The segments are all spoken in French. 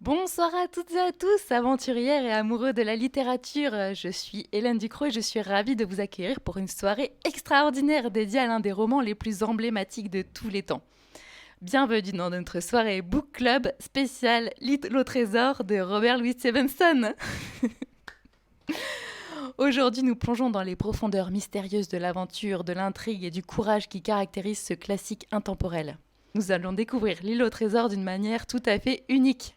Bonsoir à toutes et à tous, aventurières et amoureux de la littérature. Je suis Hélène Ducrot et je suis ravie de vous accueillir pour une soirée extraordinaire dédiée à l'un des romans les plus emblématiques de tous les temps. Bienvenue dans notre soirée Book Club spéciale L'île au trésor de Robert Louis Stevenson. Aujourd'hui, nous plongeons dans les profondeurs mystérieuses de l'aventure, de l'intrigue et du courage qui caractérisent ce classique intemporel. Nous allons découvrir l'île au trésor d'une manière tout à fait unique.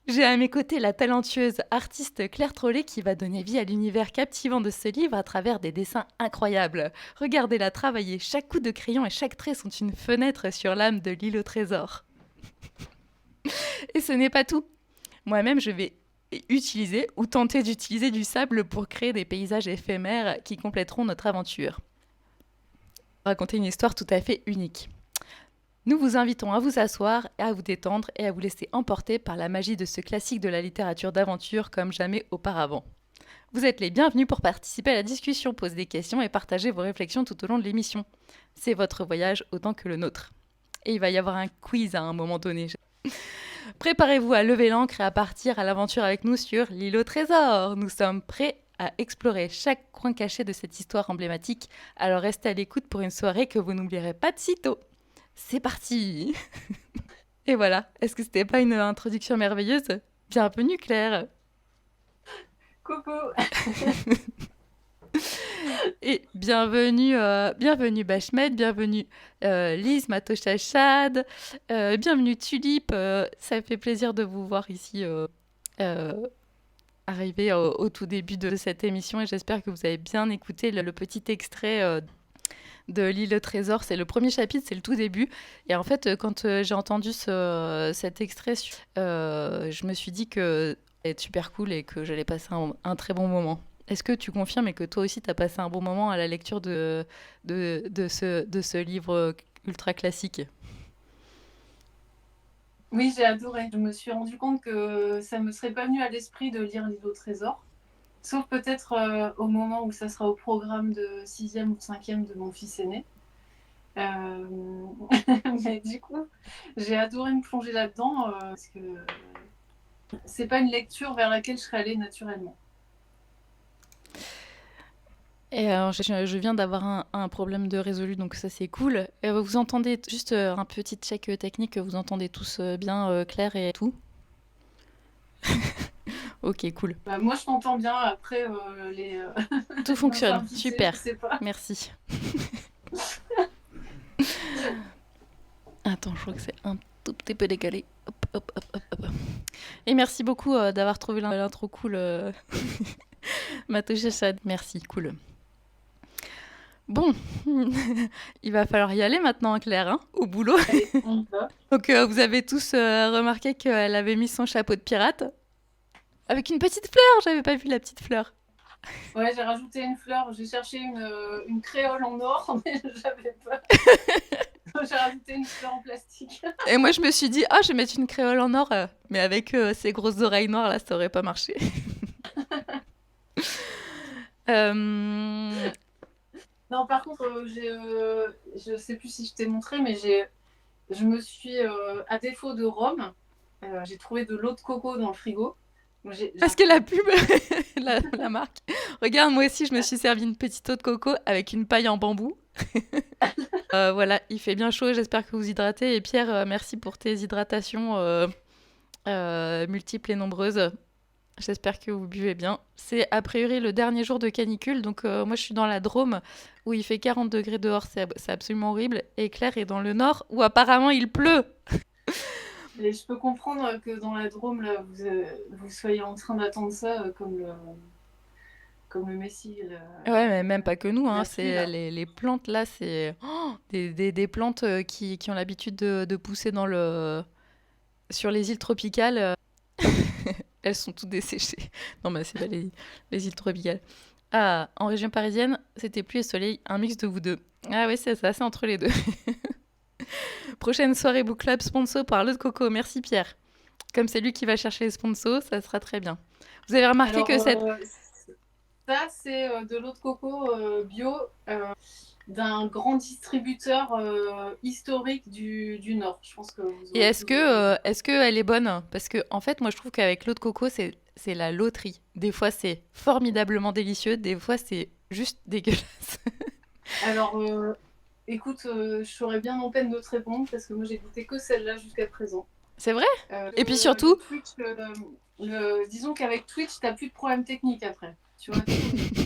J'ai à mes côtés la talentueuse artiste Claire Trollet qui va donner vie à l'univers captivant de ce livre à travers des dessins incroyables. Regardez-la travailler, chaque coup de crayon et chaque trait sont une fenêtre sur l'âme de l'île au trésor. Et ce n'est pas tout. Moi-même, je vais utiliser ou tenter d'utiliser du sable pour créer des paysages éphémères qui compléteront notre aventure. Raconter une histoire tout à fait unique. Nous vous invitons à vous asseoir, à vous détendre et à vous laisser emporter par la magie de ce classique de la littérature d'aventure comme jamais auparavant. Vous êtes les bienvenus pour participer à la discussion, poser des questions et partager vos réflexions tout au long de l'émission. C'est votre voyage autant que le nôtre. Et il va y avoir un quiz à un moment donné. Préparez-vous à lever l'ancre et à partir à l'aventure avec nous sur l'île au trésor. Nous sommes prêts à explorer chaque coin caché de cette histoire emblématique, alors restez à l'écoute pour une soirée que vous n'oublierez pas de sitôt. C'est parti. Et voilà, est-ce que c'était pas une introduction merveilleuse? Bienvenue Claire. Coucou. Et bienvenue Bachmet, bienvenue Lise, Matocha Chad, bienvenue Tulip. Ça fait plaisir de vous voir ici arriver au tout début de cette émission et j'espère que vous avez bien écouté le petit extrait de l'île au trésor. C'est le premier chapitre, c'est le tout début. Et en fait, quand j'ai entendu cet extrait, je me suis dit que c'était super cool et que j'allais passer un très bon moment. Est-ce que tu confirmes et que toi aussi, tu as passé un bon moment à la lecture de ce livre ultra classique? Oui, j'ai adoré. Je me suis rendu compte que ça me serait pas venu à l'esprit de lire l'île au trésor. Sauf peut-être au moment où ça sera au programme de 6e ou 5e de mon fils aîné. Mais du coup, j'ai adoré me plonger là-dedans parce que c'est pas une lecture vers laquelle je serais allée naturellement. Et alors, je viens d'avoir un problème de résolu, donc ça c'est cool. Et vous entendez juste un petit check technique, vous entendez tous bien Claire et tout? Ok, cool. Bah, moi, je t'entends bien. Après, Tout nos fonctionne, invités, je super. sais pas. Merci. Attends, je crois que c'est un tout petit peu décalé. Hop, hop, hop, hop, hop. Et merci beaucoup d'avoir trouvé l'intro cool, Matouche Chad. Merci, cool. Bon, il va falloir y aller maintenant, Claire, hein, au boulot. Allez, on y va. Donc, vous avez tous remarqué qu'elle avait mis son chapeau de pirate avec une petite fleur. J'avais pas vu la petite fleur. Ouais, j'ai rajouté une fleur. J'ai cherché une créole en or, mais j'avais pas. J'ai rajouté une fleur en plastique. Et moi, je me suis dit, je vais mettre une créole en or, mais avec ces grosses oreilles noires là, ça aurait pas marché. euh, Non, par contre, je sais plus si je t'ai montré, mais je me suis, à défaut de rhum, j'ai trouvé de l'eau de coco dans le frigo. Donc, Parce que la pub, la marque. Regarde, moi aussi, je me suis servi une petite eau de coco avec une paille en bambou. Voilà, il fait bien chaud, j'espère que vous hydratez. Et Pierre, merci pour tes hydratations multiples et nombreuses. J'espère que vous buvez bien. C'est a priori le dernier jour de canicule, donc moi je suis dans la Drôme où il fait 40 degrés dehors, c'est absolument horrible. Et Claire est dans le nord où apparemment il pleut. Et je peux comprendre que dans la Drôme, là, vous soyez en train d'attendre ça comme le Messie. Ouais, mais même pas que nous, hein, La pluie, c'est là. les plantes là, c'est des plantes qui ont l'habitude de pousser sur les îles tropicales. Elles sont toutes desséchées. Non, mais c'est pas les îles tropicales. Ah, en région parisienne, c'était pluie et soleil, un mix de vous deux. Ah oui, c'est ça, c'est entre les deux. Prochaine soirée Book Club sponsor par l'eau de coco. Merci Pierre. Comme c'est lui qui va chercher les sponsors, ça sera très bien. Vous avez remarqué Alors, que cette... ça, c'est de l'eau de coco bio. d'un grand distributeur historique du Nord. Je pense que vous Et aurez pu vous en douter. est-ce que elle est bonne? Parce que en fait, moi, je trouve qu'avec l'eau de coco, c'est la loterie. Des fois, c'est formidablement délicieux, des fois, c'est juste dégueulasse. Alors, écoute, je serais bien en peine de te répondre parce que moi j'ai goûté que celle-là jusqu'à présent. C'est vrai? Et puis Le surtout, Twitch, disons qu'avec Twitch, t'as plus de problème technique après. Tu vois,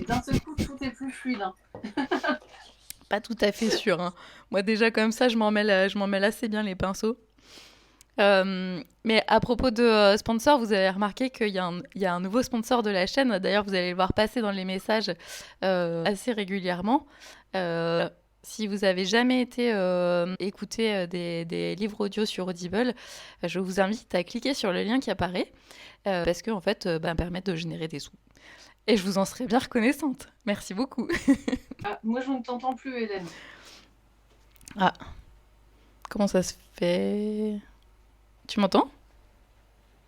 d'un seul coup, tout est plus fluide, hein. pas tout à fait sûr, hein. Moi, déjà, comme ça, je m'en mêle assez bien les pinceaux. Mais à propos de sponsor, vous avez remarqué il y a un nouveau sponsor de la chaîne. D'ailleurs, vous allez le voir passer dans les messages assez régulièrement. Si vous avez jamais été écouter des livres audio sur Audible, je vous invite à cliquer sur le lien qui apparaît parce que en fait, permettent de générer des sous. Et je vous en serais bien reconnaissante. Merci beaucoup. Ah, moi, je ne t'entends plus, Hélène. Ah, comment ça se fait? Tu m'entends?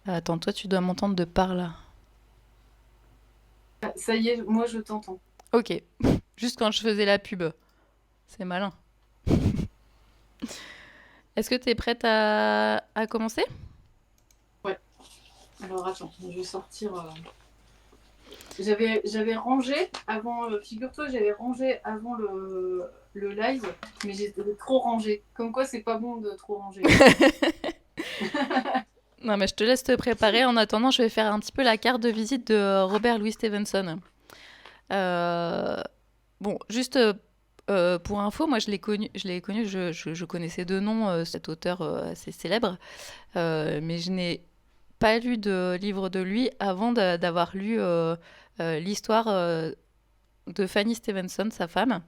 Ah, attends, toi, tu dois m'entendre de par là. Ah, ça y est, moi, je t'entends. Ok, juste quand je faisais la pub. C'est malin. Est-ce que tu es prête à commencer? Ouais. Alors, attends, je vais sortir. J'avais rangé avant, figure-toi, j'avais rangé avant le live, mais j'étais trop rangé. Comme quoi, c'est pas bon de trop ranger. Non, mais je te laisse te préparer. En attendant, je vais faire un petit peu la carte de visite de Robert Louis Stevenson. Euh, Bon, juste pour info, moi je connaissais de nom cet auteur assez célèbre, mais je n'ai pas lu de livre de lui avant d'avoir lu l'histoire de Fanny Stevenson, sa femme,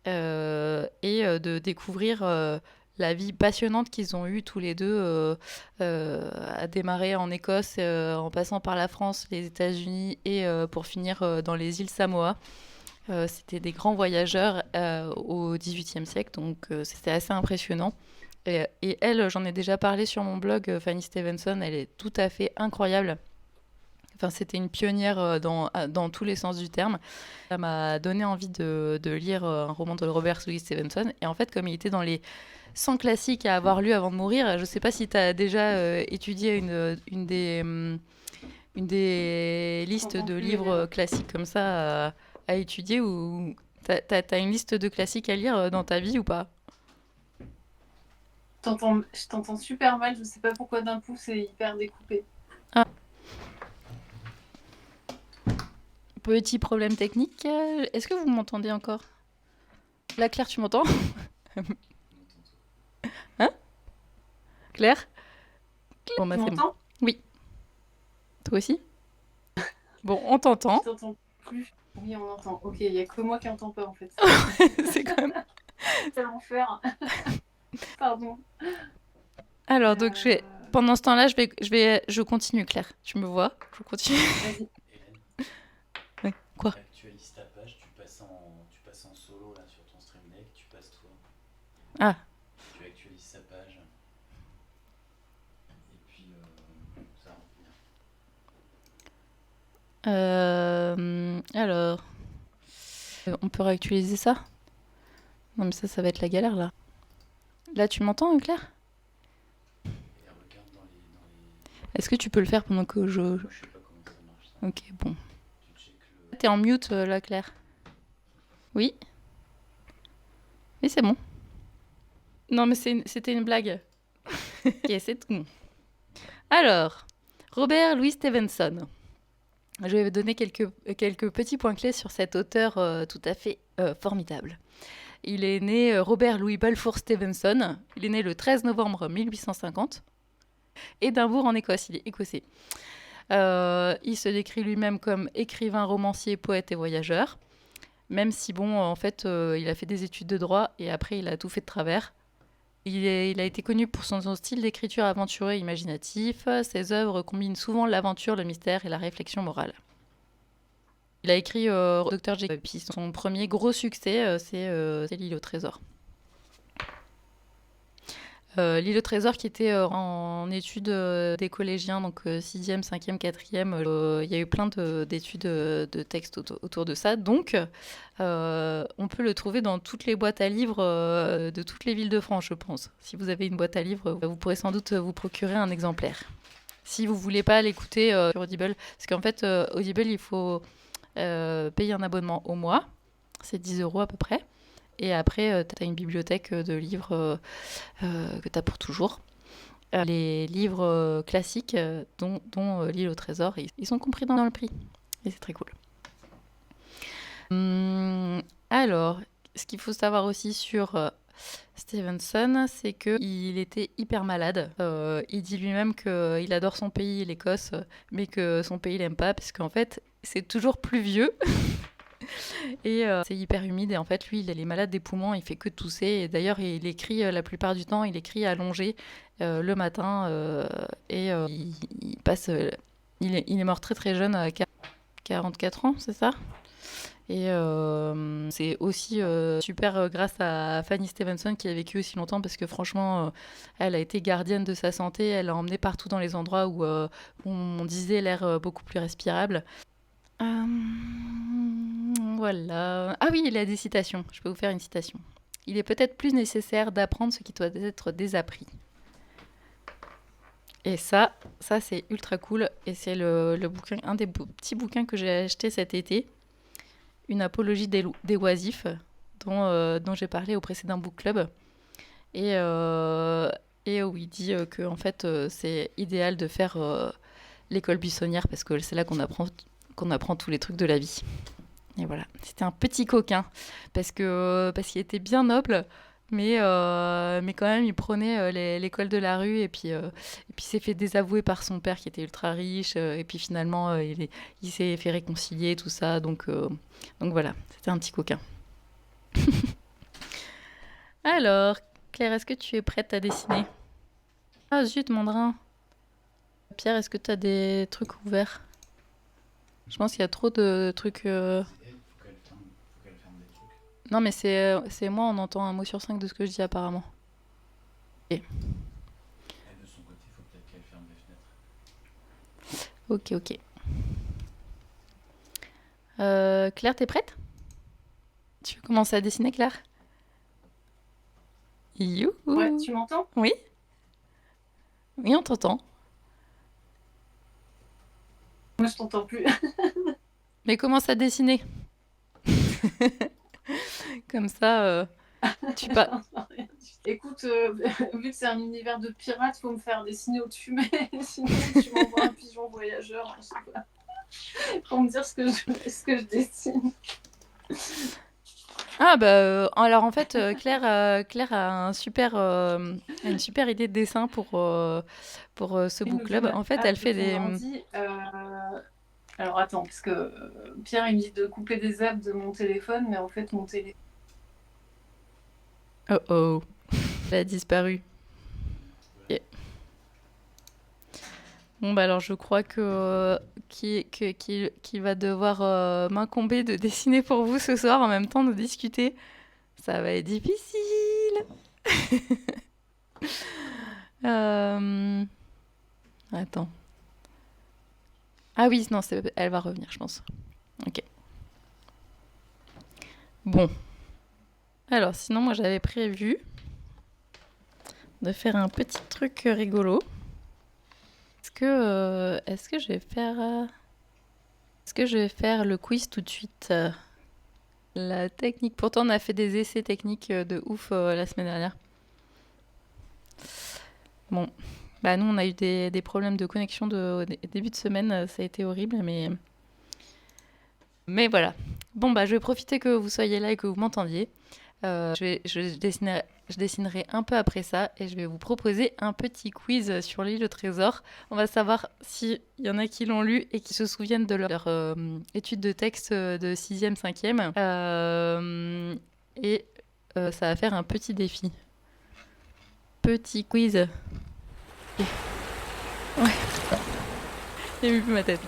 et de découvrir la vie passionnante qu'ils ont eue tous les deux, à démarrer en Écosse, en passant par la France, les États-Unis et pour finir dans les îles Samoa. C'était des grands voyageurs au XVIIIe siècle, donc c'était assez impressionnant. Et elle, j'en ai déjà parlé sur mon blog, Fanny Stevenson, elle est tout à fait incroyable. Enfin, c'était une pionnière dans tous les sens du terme. Ça m'a donné envie de lire un roman de Robert Louis Stevenson. Et en fait, comme il était dans les 100 classiques à avoir lu avant de mourir, je ne sais pas si tu as déjà étudié une des Je listes t'entends de plus, livres Hélène. classiques comme ça à étudier ou t'as une liste de classiques à lire dans ta vie ou pas? Je t'entends super mal, je sais pas pourquoi d'un coup, c'est hyper découpé. Ah, petit problème technique. Est-ce que vous m'entendez encore? Là, Claire, tu m'entends? Hein? Claire? Bon, bah Tu c'est bon. m'entends? Oui, toi aussi? Bon, on Je t'entend. t'entends plus. Oui, on entend. Ok, il y a que moi qui entends pas en fait. C'est quand même... C'est l'enfer. Pardon. Alors, donc, Euh, pendant ce temps-là, je continue, Claire. Tu me vois? Je continue. Vas-y. Hélène, Oui. Quoi? actualise ta page, tu passes en solo là sur ton stream deck, tu passes toi, Ah, tu actualises sa page, et puis ça revient. alors, on peut réactualiser ça? Non, mais ça va être la galère là. Là, tu m'entends, Claire? Et regarde dans les... Est-ce que tu peux le faire pendant que je... Moi, je sais pas comment ça marche ça. Ok, bon. Tu check le... T'es en mute, là, Claire? Oui? Oui, c'est bon. Non, mais c'était une blague. Ok, c'est tout. Alors, Robert Louis Stevenson. Je vais vous donner quelques petits points clés sur cet auteur tout à fait formidable. Il est né Robert Louis Balfour Stevenson. Il est né le 13 novembre 1850. Édimbourg en Écosse, il est écossais. Il se décrit lui-même comme écrivain, romancier, poète et voyageur. Même si, bon, en fait, il a fait des études de droit et après, il a tout fait de travers. Il a été connu pour son style d'écriture aventureux et imaginatif. Ses œuvres combinent souvent l'aventure, le mystère et la réflexion morale. Il a écrit Dr. Jekyll, puis son premier gros succès, c'est L'île au trésor. L'île au trésor qui était en études des collégiens, donc 6e, 5e, 4e. Il y a eu plein d'études de textes autour de ça. Donc, on peut le trouver dans toutes les boîtes à livres de toutes les villes de France, je pense. Si vous avez une boîte à livres, vous pourrez sans doute vous procurer un exemplaire. Si vous ne voulez pas l'écouter sur Audible, parce qu'en fait, Audible, il faut payer un abonnement au mois. C'est 10 € à peu près. Et après, tu as une bibliothèque de livres que tu as pour toujours. Les livres classiques, dont L'île au trésor, ils sont compris dans le prix. Et c'est très cool. Alors, ce qu'il faut savoir aussi sur Stevenson, c'est qu'il était hyper malade. Il dit lui-même qu'il adore son pays, l'Écosse, mais que son pays, il n'aime pas, parce qu'en fait, c'est toujours pluvieux. Et c'est hyper humide et en fait lui il est malade des poumons, il fait que tousser et d'ailleurs il écrit la plupart du temps, il écrit allongé le matin et il passe il est mort très très jeune à 44 ans, c'est ça? Et c'est aussi super grâce à Fanny Stevenson qui a vécu aussi longtemps parce que franchement elle a été gardienne de sa santé, elle l'a emmené partout dans les endroits où on disait l'air beaucoup plus respirable. Voilà. Ah oui, il a des citations. Je peux vous faire une citation. Il est peut-être plus nécessaire d'apprendre ce qui doit être désappris. Et ça c'est ultra cool. Et c'est le bouquin, un des petits bouquins que j'ai acheté cet été. Une apologie des oisifs, dont j'ai parlé au précédent book club. Et où il dit que en fait, c'est idéal de faire l'école buissonnière parce que c'est là qu'on apprend tous les trucs de la vie. Et voilà, c'était un petit coquin, parce qu'il était bien noble, mais quand même, il prenait l'école de la rue, et puis il s'est fait désavouer par son père qui était ultra riche, et puis finalement, il s'est fait réconcilier, tout ça, donc voilà, c'était un petit coquin. Alors, Claire, est-ce que tu es prête à dessiner? Ah zut, Mandrin. Pierre, est-ce que tu as des trucs ouverts? Je pense qu'il y a trop de trucs... Faut qu'elle ferme des trucs. Non, mais c'est moi, on entend un mot sur 5 de ce que je dis apparemment. Elle, de son côté, faut peut-être qu'elle ferme les fenêtres. Ok. Claire, t'es prête? Tu veux commencer à dessiner, Claire? Youhou! Ouais, tu m'entends? Oui? Oui, on t'entend. Moi, je t'entends plus. Mais commence à dessiner. Comme ça, tu pas. Écoute, vu que c'est un univers de pirates, faut me faire dessiner au-dessus, mais sinon tu m'envoies un pigeon voyageur, je sais pas, pour me dire ce que je dessine. Ah bah alors en fait Claire a une super idée de dessin pour ce book club. En fait, elle fait des Alors attends, parce que Pierre il me dit de couper des apps de mon téléphone, mais en fait mon téléphone... Oh, elle a disparu. Yeah. Bon bah alors je crois qu'il va devoir m'incomber de dessiner pour vous ce soir en même temps de discuter. Ça va être difficile. Attends. Ah oui, non, elle va revenir, je pense. Ok. Bon. Alors, sinon, moi, j'avais prévu de faire un petit truc rigolo. Est-ce que je vais faire le quiz tout de suite? La technique. Pourtant, on a fait des essais techniques de ouf la semaine dernière. Bon. Bah, nous, on a eu des problèmes de connexion au début de semaine. Ça a été horrible, mais voilà. Bon, bah, je vais profiter que vous soyez là et que vous m'entendiez. Je dessinerai un peu après ça et je vais vous proposer un petit quiz sur l'île au trésor. On va savoir s'il y en a qui l'ont lu et qui se souviennent de leur étude de texte de 6e, 5e. Ça va faire un petit défi. Petit quiz. Ouais. J'ai vu plus ma tête.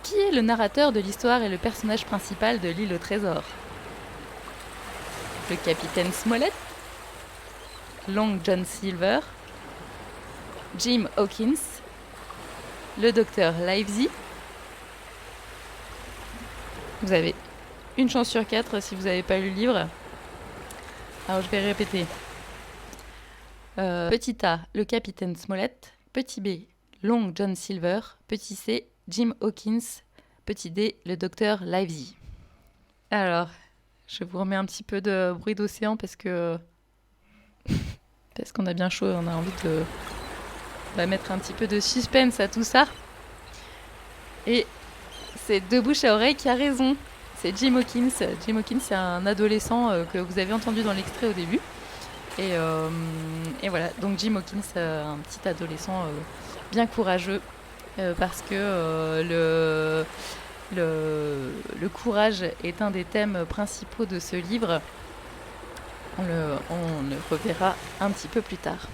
Qui est le narrateur de l'histoire et le personnage principal de l'île au trésor? Le capitaine Smollett, Long John Silver, Jim Hawkins, le docteur Livesey. Vous avez une chance sur 4 si vous n'avez pas lu le livre. Alors je vais répéter. Petit A, le capitaine Smollett. Petit B, Long John Silver. Petit C, Jim Hawkins. Petit D, le docteur Livesey. Alors, je vous remets un petit peu de bruit d'océan parce qu'on a bien chaud et on a envie de mettre un petit peu de suspense à tout ça. Et c'est de bouche à oreille qui a raison. C'est Jim Hawkins. Jim Hawkins, c'est un adolescent que vous avez entendu dans l'extrait au début. Et voilà, donc Jim Hawkins, un petit adolescent bien courageux parce que le courage est un des thèmes principaux de ce livre. On le reverra un petit peu plus tard.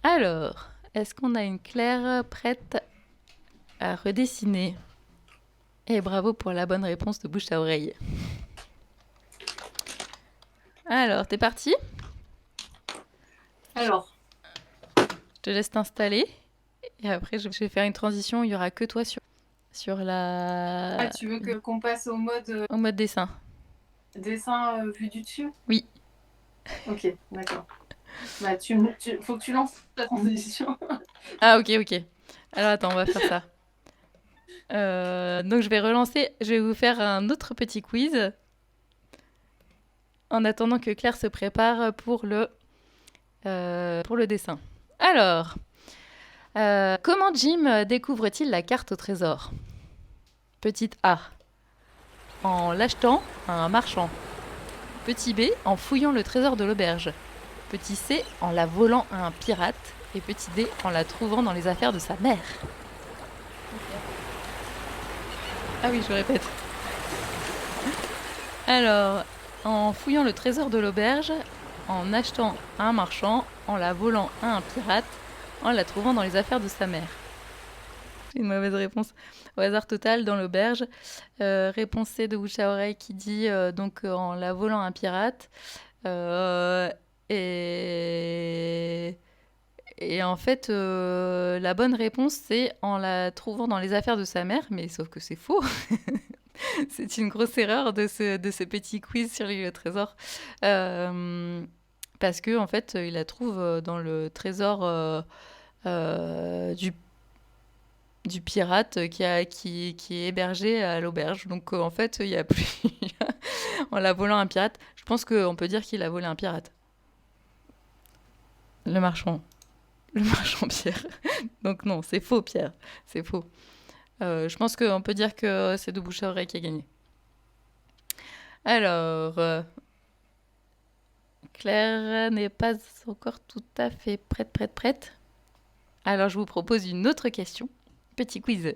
Alors, est-ce qu'on a une Claire prête à redessiner? Et bravo pour la bonne réponse de bouche à oreille. Alors, t'es parti? Alors, Je te laisse t'installer. Et après, je vais faire une transition. Il n'y aura que toi sur la... tu veux qu'on passe au mode au mode dessin. dessin vu du dessus? Oui. Ok, d'accord. Bah, faut que tu lances la transition. Ah, ok. Alors, attends, on va faire ça. Donc, je vais relancer. Je vais vous faire un autre petit quiz. En attendant que Claire se prépare pour le dessin. Alors, comment Jim découvre-t-il la carte au trésor? Petite A, en l'achetant à un marchand. Petit B, en fouillant le trésor de l'auberge. Petit C, en la volant à un pirate. Et petit D, en la trouvant dans les affaires de sa mère. Ah oui, je répète. Alors, en fouillant le trésor de l'auberge, en achetant à un marchand, en la volant à un pirate, en la trouvant dans les affaires de sa mère. Une mauvaise réponse. Au hasard total, dans l'auberge. Réponse C de bouche à oreille qui dit donc en la volant à un pirate. Et en fait, la bonne réponse, c'est en la trouvant dans les affaires de sa mère, mais sauf que c'est faux. C'est une grosse erreur de ce petit quiz sur le trésor. Parce que en fait, il la trouve dans le trésor du pirate qui est hébergé à l'auberge. Donc en fait, il y a plus... en la volant un pirate, je pense qu'on peut dire qu'il a volé un pirate. Le marchand Pierre. Donc non, c'est faux Pierre, c'est faux. Je pense qu'on peut dire que c'est de bouche à oreille qui a gagné. Alors, Claire n'est pas encore tout à fait prête. Alors je vous propose une autre question. Petit quiz.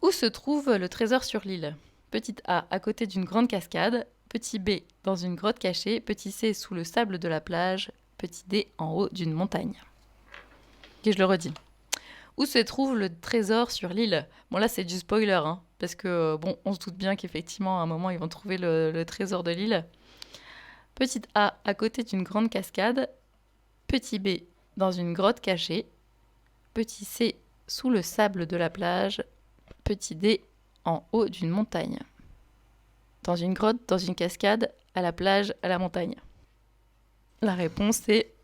Où se trouve le trésor sur l'île? Petite A, à côté d'une grande cascade. Petit B, dans une grotte cachée. Petit C, sous le sable de la plage. Petit D, en haut d'une montagne. Et je le redis. Où se trouve le trésor sur l'île? Bon là c'est du spoiler, hein, parce que bon, on se doute bien qu'effectivement à un moment ils vont trouver le trésor de l'île. Petite A, à côté d'une grande cascade. Petit B, dans une grotte cachée. Petit C, sous le sable de la plage. Petit D, en haut d'une montagne. Dans une grotte, dans une cascade, à la plage, à la montagne. La réponse est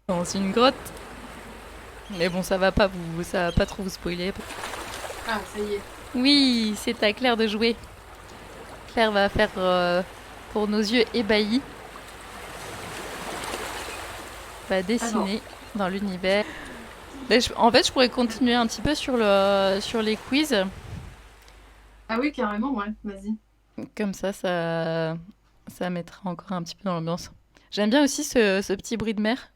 dans une grotte. Mais bon, ça va pas trop vous spoiler. Ah, ça y est. Oui, c'est à Claire de jouer. Claire va faire pour nos yeux ébahis. Va dessiner dans l'univers. En fait, je pourrais continuer un petit peu sur les quiz. Ah oui, carrément, ouais, vas-y. Comme ça mettra encore un petit peu dans l'ambiance. J'aime bien aussi ce petit bruit de mer.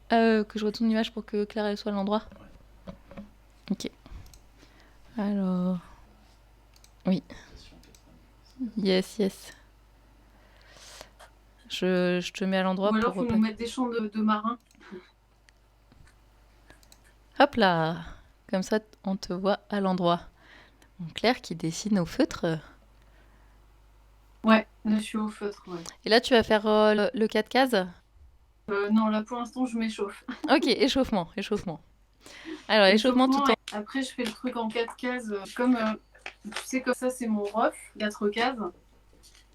Que je retourne l'image pour que Claire elle soit à l'endroit. Ok. Alors. Oui. Yes. Je te mets à l'endroit Ou alors pour... faut nous mettre des chants de marins. Hop là. Comme ça, on te voit à l'endroit. Donc, Claire qui dessine au feutre. Ouais, là je suis au feutre, ouais. Et là, tu vas faire le 4 cases? Non, là pour l'instant je m'échauffe. Ok, échauffement. Alors, échauffement tout Échauffement, en... et après je fais le truc en 4 cases. Comme tu sais, comme ça c'est mon rough, 4 cases.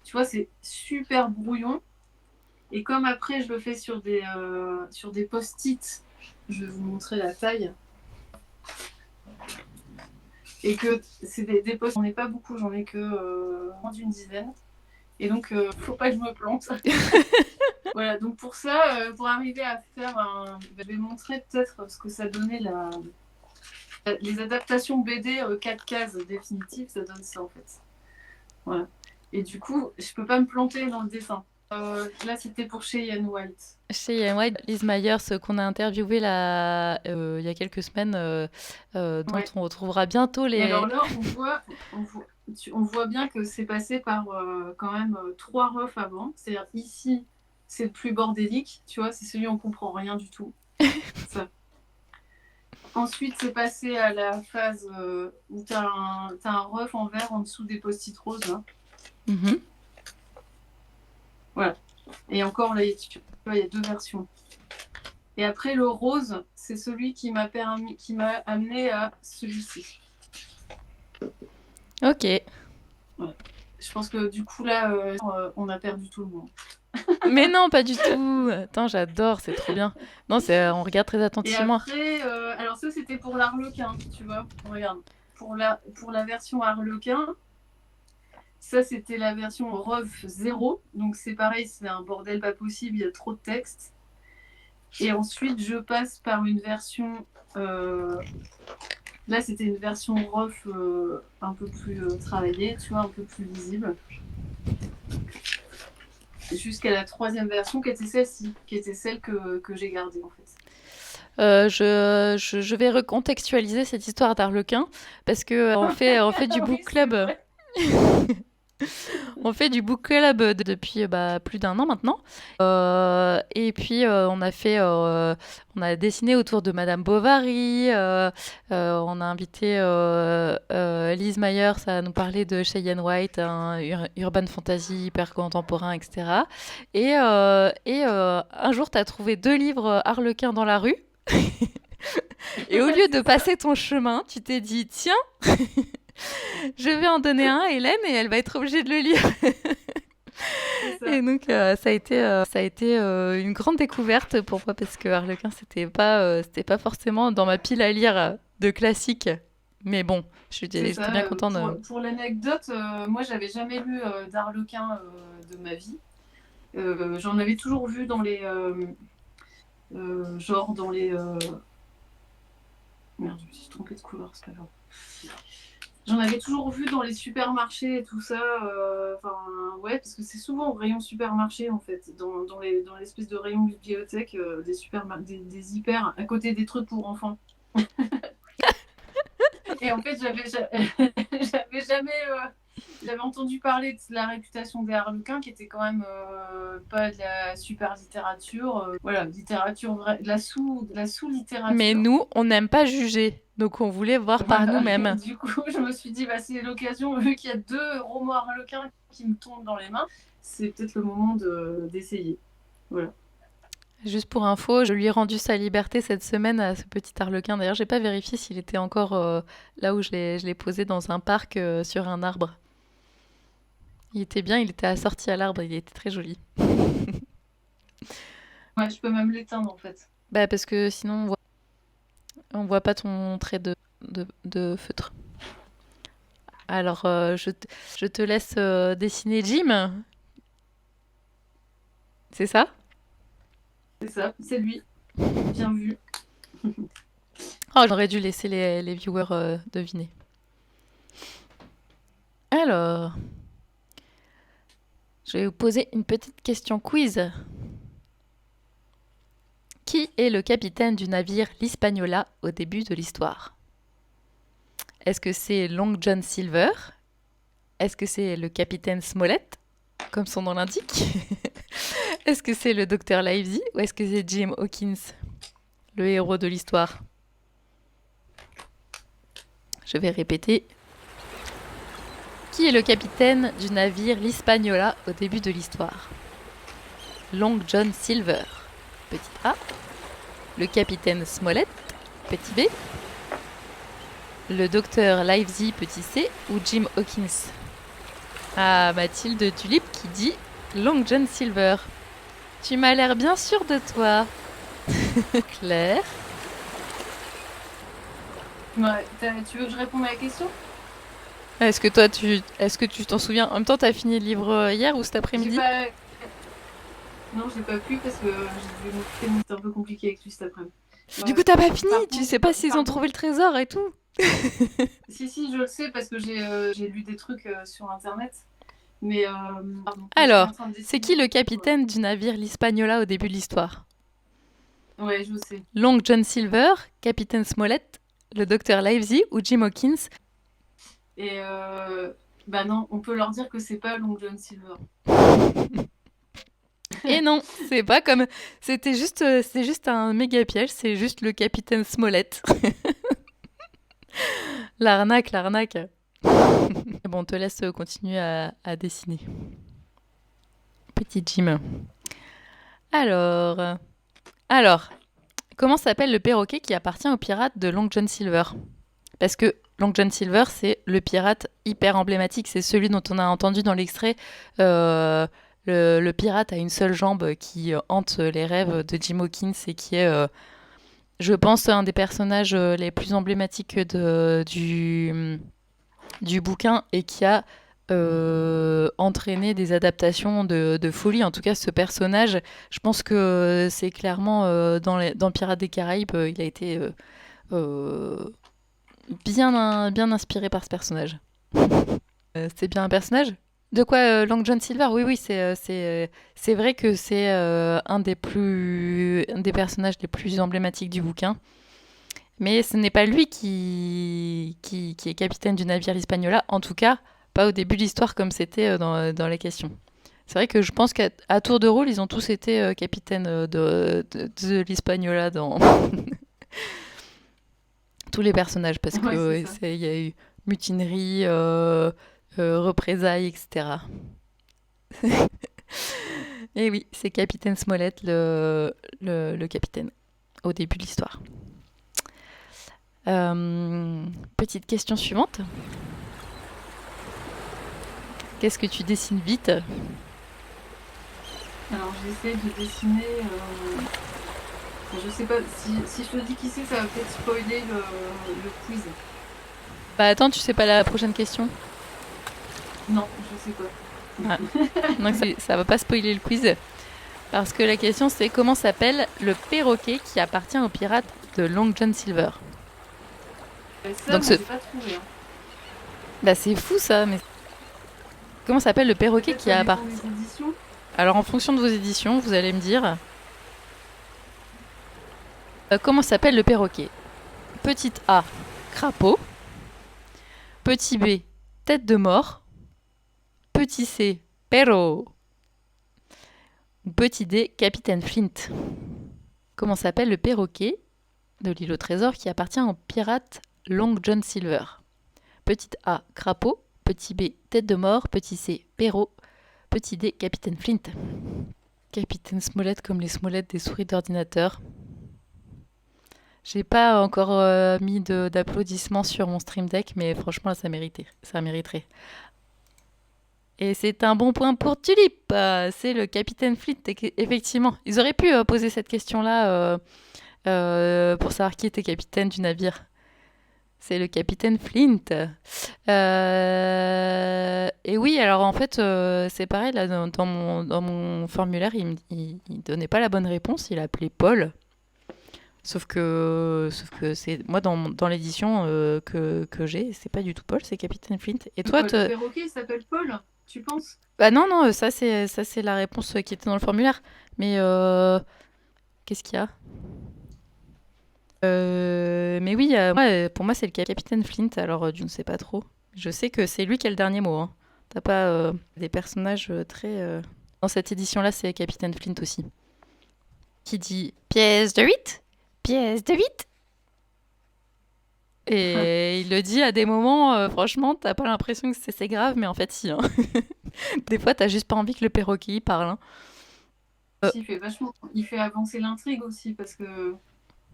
Tu vois, c'est super brouillon. Et comme après je le fais sur des post-it, je vais vous montrer la taille. Et que c'est des post-it, j'en ai pas beaucoup, j'en ai que moins d'une dizaine. Et donc, faut pas que je me plante. Voilà, donc pour ça, pour arriver à faire un. Je vais montrer peut-être ce que ça donnait les adaptations BD 4 cases définitives, ça donne ça en fait. Voilà. Et du coup, je peux pas me planter dans le dessin. Là, c'était pour Cheyenne White. Chez Ian White, Liz Myers, qu'on a interviewé là, il y a quelques semaines, dont Ouais. on retrouvera bientôt Et alors les... là, on voit bien que c'est passé par quand même 3 refs avant. C'est-à-dire ici, c'est le plus bordélique, tu vois, c'est celui où on comprend rien du tout. Ça. Ensuite, c'est passé à la phase où tu as un ref en vert en dessous des post-it roses. Là. Mhm. Voilà. Et encore, là, tu vois, il y a 2 versions. Et après, le rose, c'est celui qui m'a amené à celui-ci. Ok. Je pense que du coup, là, on a perdu tout le monde. Mais non, pas du tout. Attends, j'adore, c'est trop bien. Non, on regarde très Et attentivement. après, alors ça, c'était pour l'Arlequin, tu vois. Regarde. Pour la version Arlequin, ça, c'était la version REV 0. Donc, c'est pareil, c'est un bordel pas possible, il y a trop de texte. Et ensuite, je passe par une version. Là, c'était une version ROF un peu plus travaillée, tu vois, un peu plus lisible. Jusqu'à la 3e version, qui était celle-ci, qui était celle que j'ai gardée, en fait. Je vais recontextualiser cette histoire d'Arlequin parce que on fait du Ah oui, book c'est club. vrai. On fait du book club depuis plus d'1 an maintenant. Et puis on a dessiné autour de Madame Bovary. On a invité Liz Myers à nous parler de Cheyenne White, un urban fantasy hyper contemporain, etc. Un jour, tu as trouvé 2 livres Harlequin dans la rue. Et au lieu de passer ton chemin, tu t'es dit, tiens, je vais en donner un à Hélène et elle va être obligée de le lire. Et donc, ça a été une grande découverte pour moi parce que Harlequin, c'était pas forcément dans ma pile à lire de classiques. Mais bon, j'étais bien contente de... Pour l'anecdote, moi, j'avais jamais lu d'Arlequin de ma vie. J'en avais toujours vu dans les... genre dans les... Merde, je me suis trompée de couleur, c'est pas grave. J'en avais toujours vu dans les supermarchés et tout ça. Ouais, parce que c'est souvent au rayon supermarché, en fait. Dans l'espèce de rayon bibliothèque, des hyper à côté des trucs pour enfants. Et en fait, j'avais jamais. J'avais entendu parler de la réputation des Harlequins, qui était quand même pas de la super littérature. Voilà, littérature vraie, de la sous-littérature. Mais nous, on n'aime pas juger. Donc, on voulait voir par nous-mêmes. Du coup, je me suis dit, c'est l'occasion, vu qu'il y a 2 romans Harlequins qui me tombent dans les mains, c'est peut-être le moment d'essayer. Voilà. Juste pour info, je lui ai rendu sa liberté cette semaine à ce petit Harlequin. D'ailleurs, j'ai pas vérifié s'il était encore là où je l'ai posé dans un parc sur un arbre. Il était bien, il était assorti à l'arbre, il était très joli. Ouais, je peux même l'éteindre en fait. Bah parce que sinon on voit pas ton trait de feutre. Alors je te laisse dessiner Jim. C'est ça? C'est ça, c'est lui. Bien vu. Oh, j'aurais dû laisser les viewers deviner. Alors, je vais vous poser une petite question quiz. Qui est le capitaine du navire l'Hispaniola au début de l'histoire? Est-ce que c'est Long John Silver? Est-ce que c'est le capitaine Smollett, comme son nom l'indique? Est-ce que c'est le docteur Livesey ou est-ce que c'est Jim Hawkins, le héros de l'histoire? Je vais répéter. Qui est le capitaine du navire l'Hispaniola au début de l'histoire? Long John Silver, petit A. Le capitaine Smollett, petit B. Le docteur Livesey, petit C. Ou Jim Hawkins? Ah, Mathilde Tulipe qui dit Long John Silver. Tu m'as l'air bien sûr de toi. Claire? Ouais, tu veux que je réponde à la question? Est-ce que tu t'en souviens? En même temps, t'as fini le livre hier ou cet J'ai après-midi? pas... Non, j'ai pas pu parce que j'ai dû m'occuper, donc c'était un peu compliqué avec lui cet après-midi. Du coup, t'as pas fini? Par Tu contre- sais pas s'ils ont pardon. trouvé le trésor et tout? Si, je le sais parce que j'ai lu des trucs sur internet. Mais pardon. Alors, Je suis en train de c'est dessiner. qui le capitaine du navire l'Hispaniola au début de l'histoire? Ouais, je sais. Long John Silver, capitaine Smollett, le docteur Livesey ou Jim Hawkins? Et bah non, on peut leur dire que c'est pas Long John Silver. Et non, c'est pas comme... c'est juste un méga piège, c'est juste le capitaine Smollett. L'arnaque. Bon, on te laisse continuer à dessiner. Petit Jim. Alors, comment s'appelle le perroquet qui appartient au pirate de Long John Silver? Parce que Long John Silver, c'est le pirate hyper emblématique. C'est celui dont on a entendu dans l'extrait. Le pirate a une seule jambe qui hante les rêves de Jim Hawkins et qui est, je pense, un des personnages les plus emblématiques du bouquin et qui a entraîné des adaptations de folie. En tout cas, ce personnage, je pense que c'est clairement dans Pirates des Caraïbes, il a été bien inspiré par ce personnage. C'est bien un personnage? De quoi Long John Silver? Oui, c'est vrai que c'est un des personnages les plus emblématiques du bouquin. Mais ce n'est pas lui qui est capitaine du navire l'Hispaniola, en tout cas, pas au début de l'histoire comme c'était dans les questions. C'est vrai que je pense qu'à tour de rôle, ils ont tous été capitaines de l'Hispaniola dans tous les personnages, parce Ouais, que c'est ça. il y a eu mutinerie, représailles, etc. Et oui, c'est Capitaine Smollett, le capitaine, au début de l'histoire. Petite question suivante. Qu'est-ce que tu dessines vite? Alors j'essaie de dessiner. Je sais pas, si je te dis qui c'est, ça va peut-être spoiler le quiz. Bah attends, tu sais pas la prochaine question? Non, je sais pas. Donc ça va pas spoiler le quiz. Parce que la question c'est comment s'appelle le perroquet qui appartient aux pirates de Long John Silver? Ça, Donc moi, ce... j'ai pas trouvé. Hein. Bah c'est fou ça, mais... Comment s'appelle le perroquet Peut-être qui ça dépend appartient... des éditions. Alors en fonction de vos éditions, vous allez me dire... comment s'appelle le perroquet? Petit A, crapaud. Petit B, tête de mort. Petit C, perro. Petit D, capitaine Flint. Comment s'appelle le perroquet de l'île au trésor qui appartient au pirate Long John Silver? Petit A, crapaud. Petit B, tête de mort. Petit C, perro. Petit D, capitaine Flint. Capitaine Smollett comme les Smollett des souris d'ordinateur. J'ai pas encore mis d'applaudissements sur mon stream deck, mais franchement, là, ça mériterait. Et c'est un bon point pour Tulip. C'est le capitaine Flint, effectivement. Ils auraient pu poser cette question-là pour savoir qui était capitaine du navire. C'est le capitaine Flint. Et oui, alors en fait, c'est pareil, là, dans mon formulaire, il donnait pas la bonne réponse, il appelait Paul. Sauf que c'est moi dans l'édition que j'ai, c'est pas du tout Paul, c'est Capitaine Flint. Et toi, Le perroquet, il s'appelle Paul, tu penses? bah non, ça c'est la réponse qui était dans le formulaire. Mais qu'est-ce qu'il y a? Mais oui, pour moi c'est le Capitaine Flint. Alors je ne sais pas trop. Je sais que c'est lui qui a le dernier mot. Hein. T'as pas des personnages très. Dans cette édition-là, c'est Capitaine Flint aussi. Qui dit pièce de 8? Pièce de 8? Et il le dit à des moments, franchement, t'as pas l'impression que c'est grave, mais en fait, si. Hein. Des fois, t'as juste pas envie que le perroquet y parle. Hein. Si, il fait avancer l'intrigue aussi parce que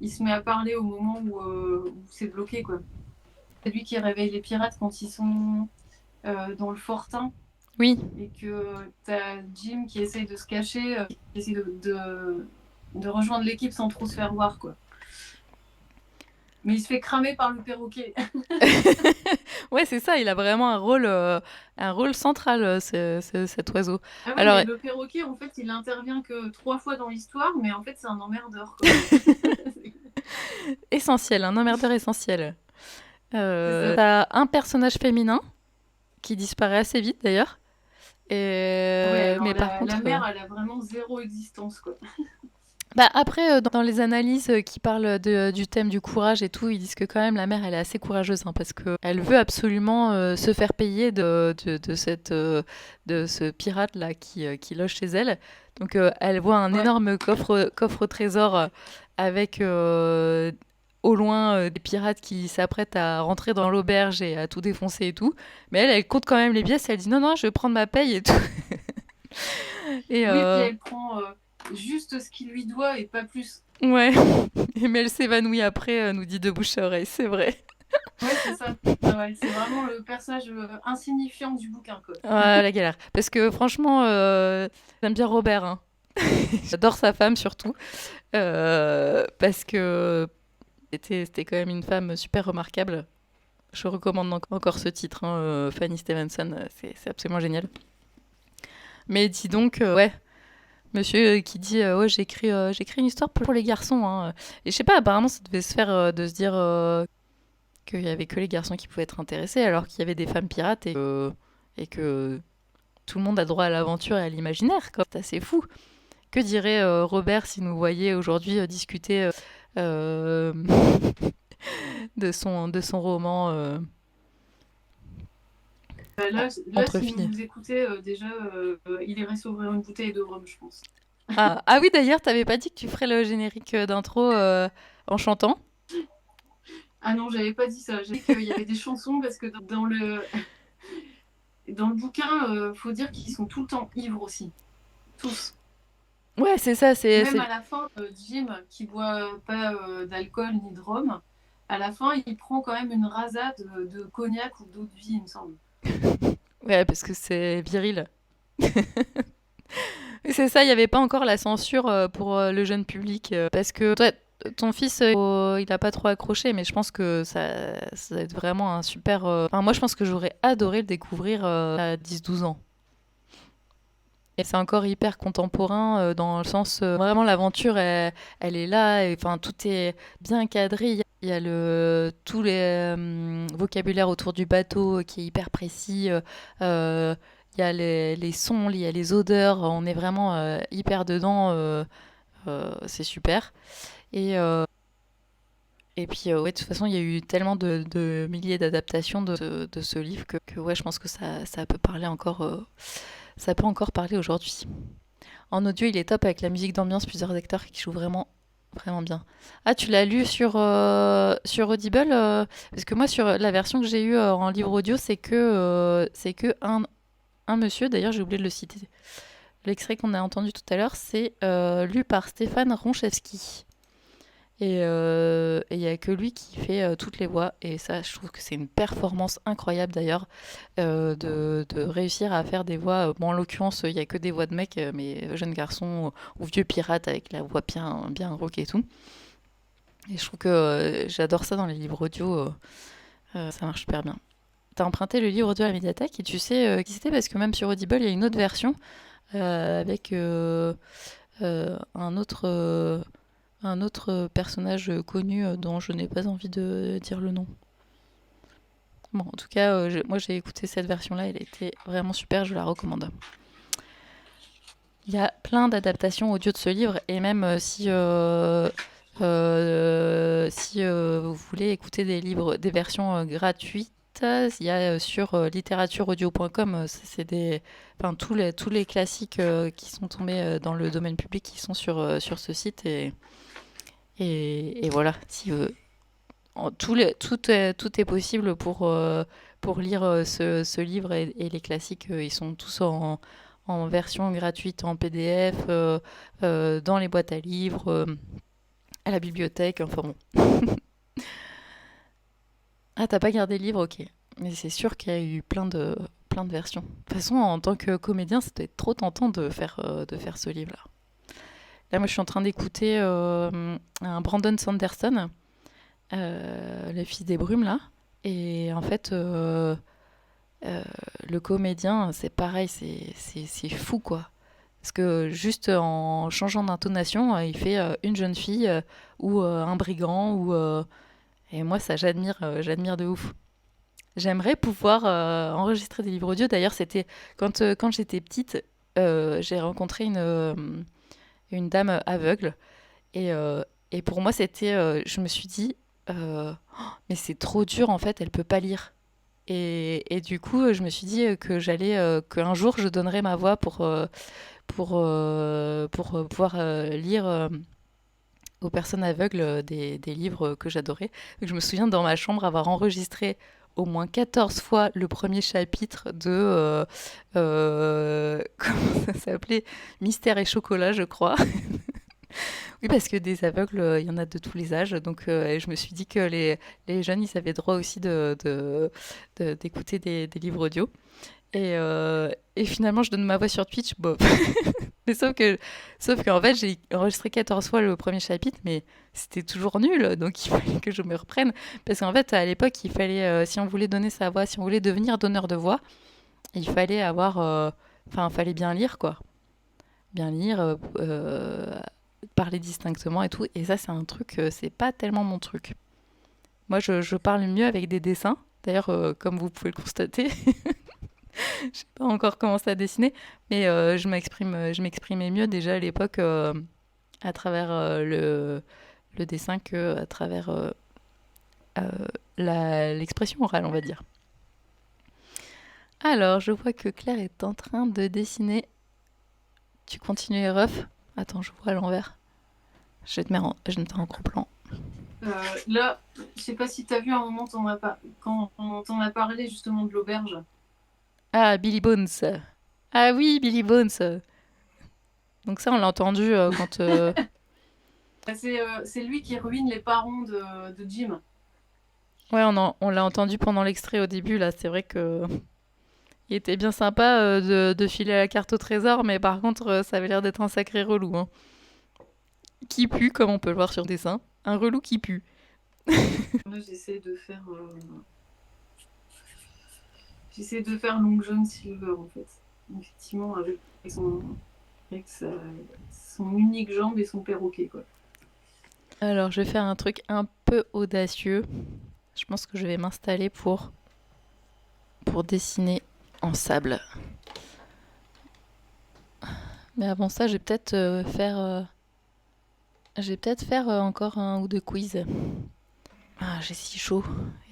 il se met à parler au moment où c'est bloqué, quoi. C'est lui qui réveille les pirates quand ils sont dans le fortin Oui, et que t'as Jim qui essaye de se cacher, qui essaye de rejoindre l'équipe sans trop se faire voir, quoi. Mais il se fait cramer par le perroquet. ouais, c'est ça. Il a vraiment un rôle central, cet oiseau. Ah oui, Alors, mais le perroquet, en fait, il intervient que 3 fois dans l'histoire, mais en fait, c'est un emmerdeur, quoi. essentiel, un emmerdeur essentiel. C'est ça. T'as un personnage féminin qui disparaît assez vite, d'ailleurs. Ouais, alors Mais par contre, la mère, elle a vraiment zéro existence, quoi. bah après, dans les analyses qui parlent du thème du courage et tout, ils disent que quand même la mère, elle est assez courageuse, hein, parce que elle veut absolument se faire payer de ce pirate-là qui loge chez elle. Donc elle voit un Ouais. énorme coffre au trésor avec au loin des pirates qui s'apprêtent à rentrer dans l'auberge et à tout défoncer et tout. Mais elle compte quand même les pièces et elle dit non, non, je vais prendre ma paye et tout. Et Oui, puis elle prend juste ce qu'il lui doit et pas plus. ouais, mais elle s'évanouit après, nous dit de bouche à oreille, c'est vrai. Ouais, c'est ça. Ah ouais, c'est vraiment le personnage insignifiant du bouquin, quoi. Ah, la galère. Parce que franchement, j'aime bien Robert. Hein. J'adore sa femme surtout. Parce que c'était quand même une femme super remarquable. Je recommande encore ce titre, hein, Fanny Stevenson, c'est absolument génial. Mais dis donc, ouais, monsieur qui dit ouais, j'écris une histoire pour les garçons. Hein. Et je sais pas, apparemment, ça devait se faire de se dire qu'il y avait que les garçons qui pouvaient être intéressés, alors qu'il y avait des femmes pirates et que tout le monde a droit à l'aventure et à l'imaginaire. Quoi. C'est assez fou. Que dirait Robert si nous voyait aujourd'hui discuter euh, de son roman Là, entre si filles. vous nous écoutez, déjà, il irait s'ouvrir une bouteille de rhum, je pense. Ah oui, d'ailleurs, t'avais pas dit que tu ferais le générique d'intro en chantant. Ah non, j'avais pas dit ça. J'ai dit qu'il y avait des chansons parce que dans le bouquin, faut dire qu'ils sont tout le temps ivres aussi. Tous. Ouais, c'est ça, Même à la fin, Jim, qui boit pas d'alcool ni de rhum, à la fin, il prend quand même une rasade de cognac ou d'eau de vie, il me semble. Ouais, parce que c'est viril. Et c'est ça, il n'y avait pas encore la censure pour le jeune public. Parce que toi, ton fils, il n'a pas trop accroché, mais je pense que ça va être vraiment un super... Enfin, moi, je pense que j'aurais adoré le découvrir à 10-12 ans. Et c'est encore hyper contemporain dans le sens... vraiment, l'aventure, elle est là. Et, enfin, tout est bien cadré. Il y a tous les vocabulaires autour du bateau qui est hyper précis. Il y a les sons, il y a les odeurs. On est vraiment hyper dedans. C'est super. Et, euh, et puis, ouais, de toute façon, il y a eu tellement de milliers d'adaptations de ce livre que ouais, je pense que ça peut parler encore. Ça peut encore parler aujourd'hui. En audio, il est top avec la musique d'ambiance, plusieurs acteurs qui jouent vraiment, vraiment bien. Ah, tu l'as lu sur Audible parce que moi, sur la version que j'ai eue en livre audio, c'est que un monsieur, d'ailleurs, j'ai oublié de le citer. L'extrait qu'on a entendu tout à l'heure, c'est lu par Stéphane Ronchevski. Et il n'y a que lui qui fait toutes les voix. Et ça, je trouve que c'est une performance incroyable d'ailleurs de réussir à faire des voix. Bon, en l'occurrence, il n'y a que des voix de mecs, mais jeunes garçons ou vieux pirates avec la voix bien, bien rock et tout. Et je trouve que j'adore ça dans les livres audio. Ça marche super bien. T'as emprunté le livre audio à la médiathèque et tu sais qui c'était parce que même sur Audible, il y a une autre version avec un autre personnage connu dont je n'ai pas envie de dire le nom. Bon, en tout cas, moi j'ai écouté cette version-là, elle était vraiment super, je la recommande. Il y a plein d'adaptations audio de ce livre, et même si vous voulez écouter des livres, des versions gratuites, il y a sur littératuraudio.com, enfin, tous les classiques qui sont tombés dans le domaine public qui sont sur ce site. Et voilà, si tout est possible pour lire ce livre et les classiques. Ils sont tous en version gratuite en PDF, dans les boîtes à livres, à la bibliothèque, enfin bon. Ah, t'as pas gardé le livre, ok. Mais c'est sûr qu'il y a eu plein de versions. De toute façon, en tant que comédien, c'était trop tentant de faire ce livre-là. Là, moi, je suis en train d'écouter un Brandon Sanderson, le fils des brumes, là. Et en fait, le comédien, c'est pareil, c'est fou, quoi. Parce que juste en changeant d'intonation, il fait une jeune fille ou un brigand. Et moi, ça, j'admire de ouf. J'aimerais pouvoir enregistrer des livres audio. D'ailleurs, c'était quand j'étais petite, j'ai rencontré une dame aveugle. Et pour moi, je me suis dit, oh, mais c'est trop dur, en fait, elle peut pas lire. Et du coup, je me suis dit qu'un jour, je donnerais ma voix pour pouvoir lire aux personnes aveugles des livres que j'adorais. Donc, je me souviens dans ma chambre avoir enregistré au moins 14 fois le premier chapitre de... comment ça s'appelait? Mystère et chocolat, je crois. Oui, parce que des aveugles, il y en a de tous les âges. Donc, je me suis dit que les jeunes, ils avaient droit aussi d'écouter des livres audio. Et finalement, je donne ma voix sur Twitch. Bof. Mais sauf qu'en fait, j'ai enregistré 14 fois le premier chapitre, mais c'était toujours nul. Donc, il fallait que je me reprenne. Parce qu'en fait, à l'époque, il fallait, si on voulait donner sa voix, si on voulait devenir donneur de voix, il fallait fallait bien lire, quoi. Bien lire, parler distinctement et tout. Et ça, c'est un truc, c'est pas tellement mon truc. Moi, je parle mieux avec des dessins. D'ailleurs, comme vous pouvez le constater, je sais pas encore commencé à dessiner, mais je m'exprimais mieux déjà à l'époque à travers le dessin que à travers l'expression orale, on va dire. Alors, je vois que Claire est en train de dessiner. Tu continues les refs? Attends, je vois à l'envers. Je vais te mettre en gros plan. Là, je sais pas si tu as vu un moment quand on t'en a parlé justement de l'auberge. Ah, Billy Bones. Ah oui, Billy Bones. Donc ça, on l'a entendu quand... C'est lui qui ruine les parents de Jim. Ouais, on l'a entendu pendant l'extrait au début, là. C'est vrai que... Il était bien sympa de filer la carte au trésor, mais par contre, ça avait l'air d'être un sacré relou. Hein. Qui pue, comme on peut le voir sur dessin. Un relou qui pue. Moi, j'essaie de faire Long John Silver, en fait. Effectivement, avec son unique jambe et son perroquet, quoi. Alors, je vais faire un truc un peu audacieux. Je pense que je vais m'installer pour dessiner en sable. Mais avant ça, je vais peut-être faire encore un ou deux quiz. Ah, j'ai si chaud.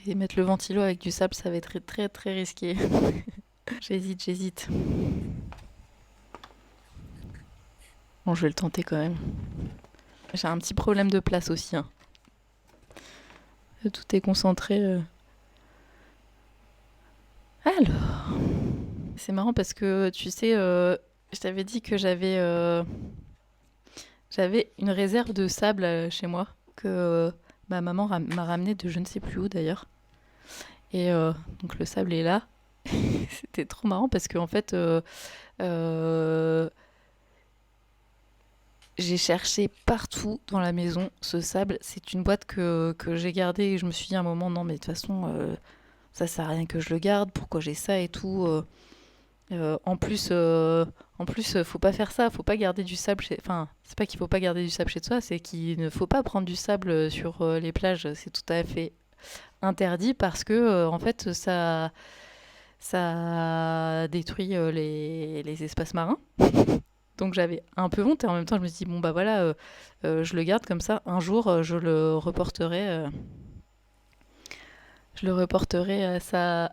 Et mettre le ventilo avec du sable, ça va être très très très risqué. J'hésite. Bon, je vais le tenter quand même. J'ai un petit problème de place aussi. Hein. Tout est concentré. Alors, c'est marrant parce que tu sais, je t'avais dit que j'avais une réserve de sable chez moi que ma maman m'a ramené de je ne sais plus où d'ailleurs. Et donc le sable est là. C'était trop marrant parce qu'en fait, j'ai cherché partout dans la maison ce sable. C'est une boîte que j'ai gardée et je me suis dit à un moment, non mais de toute façon, ça sert à rien que je le garde, pourquoi j'ai ça et tout. En plus, faut pas faire ça, faut pas garder du sable Enfin, c'est pas qu'il faut pas garder du sable chez soi, c'est qu'il ne faut pas prendre du sable sur les plages. C'est tout à fait interdit parce que, en fait, ça détruit les espaces marins. Donc j'avais un peu honte et en même temps je me suis dit, bon bah voilà, je le garde comme ça, un jour je le reporterai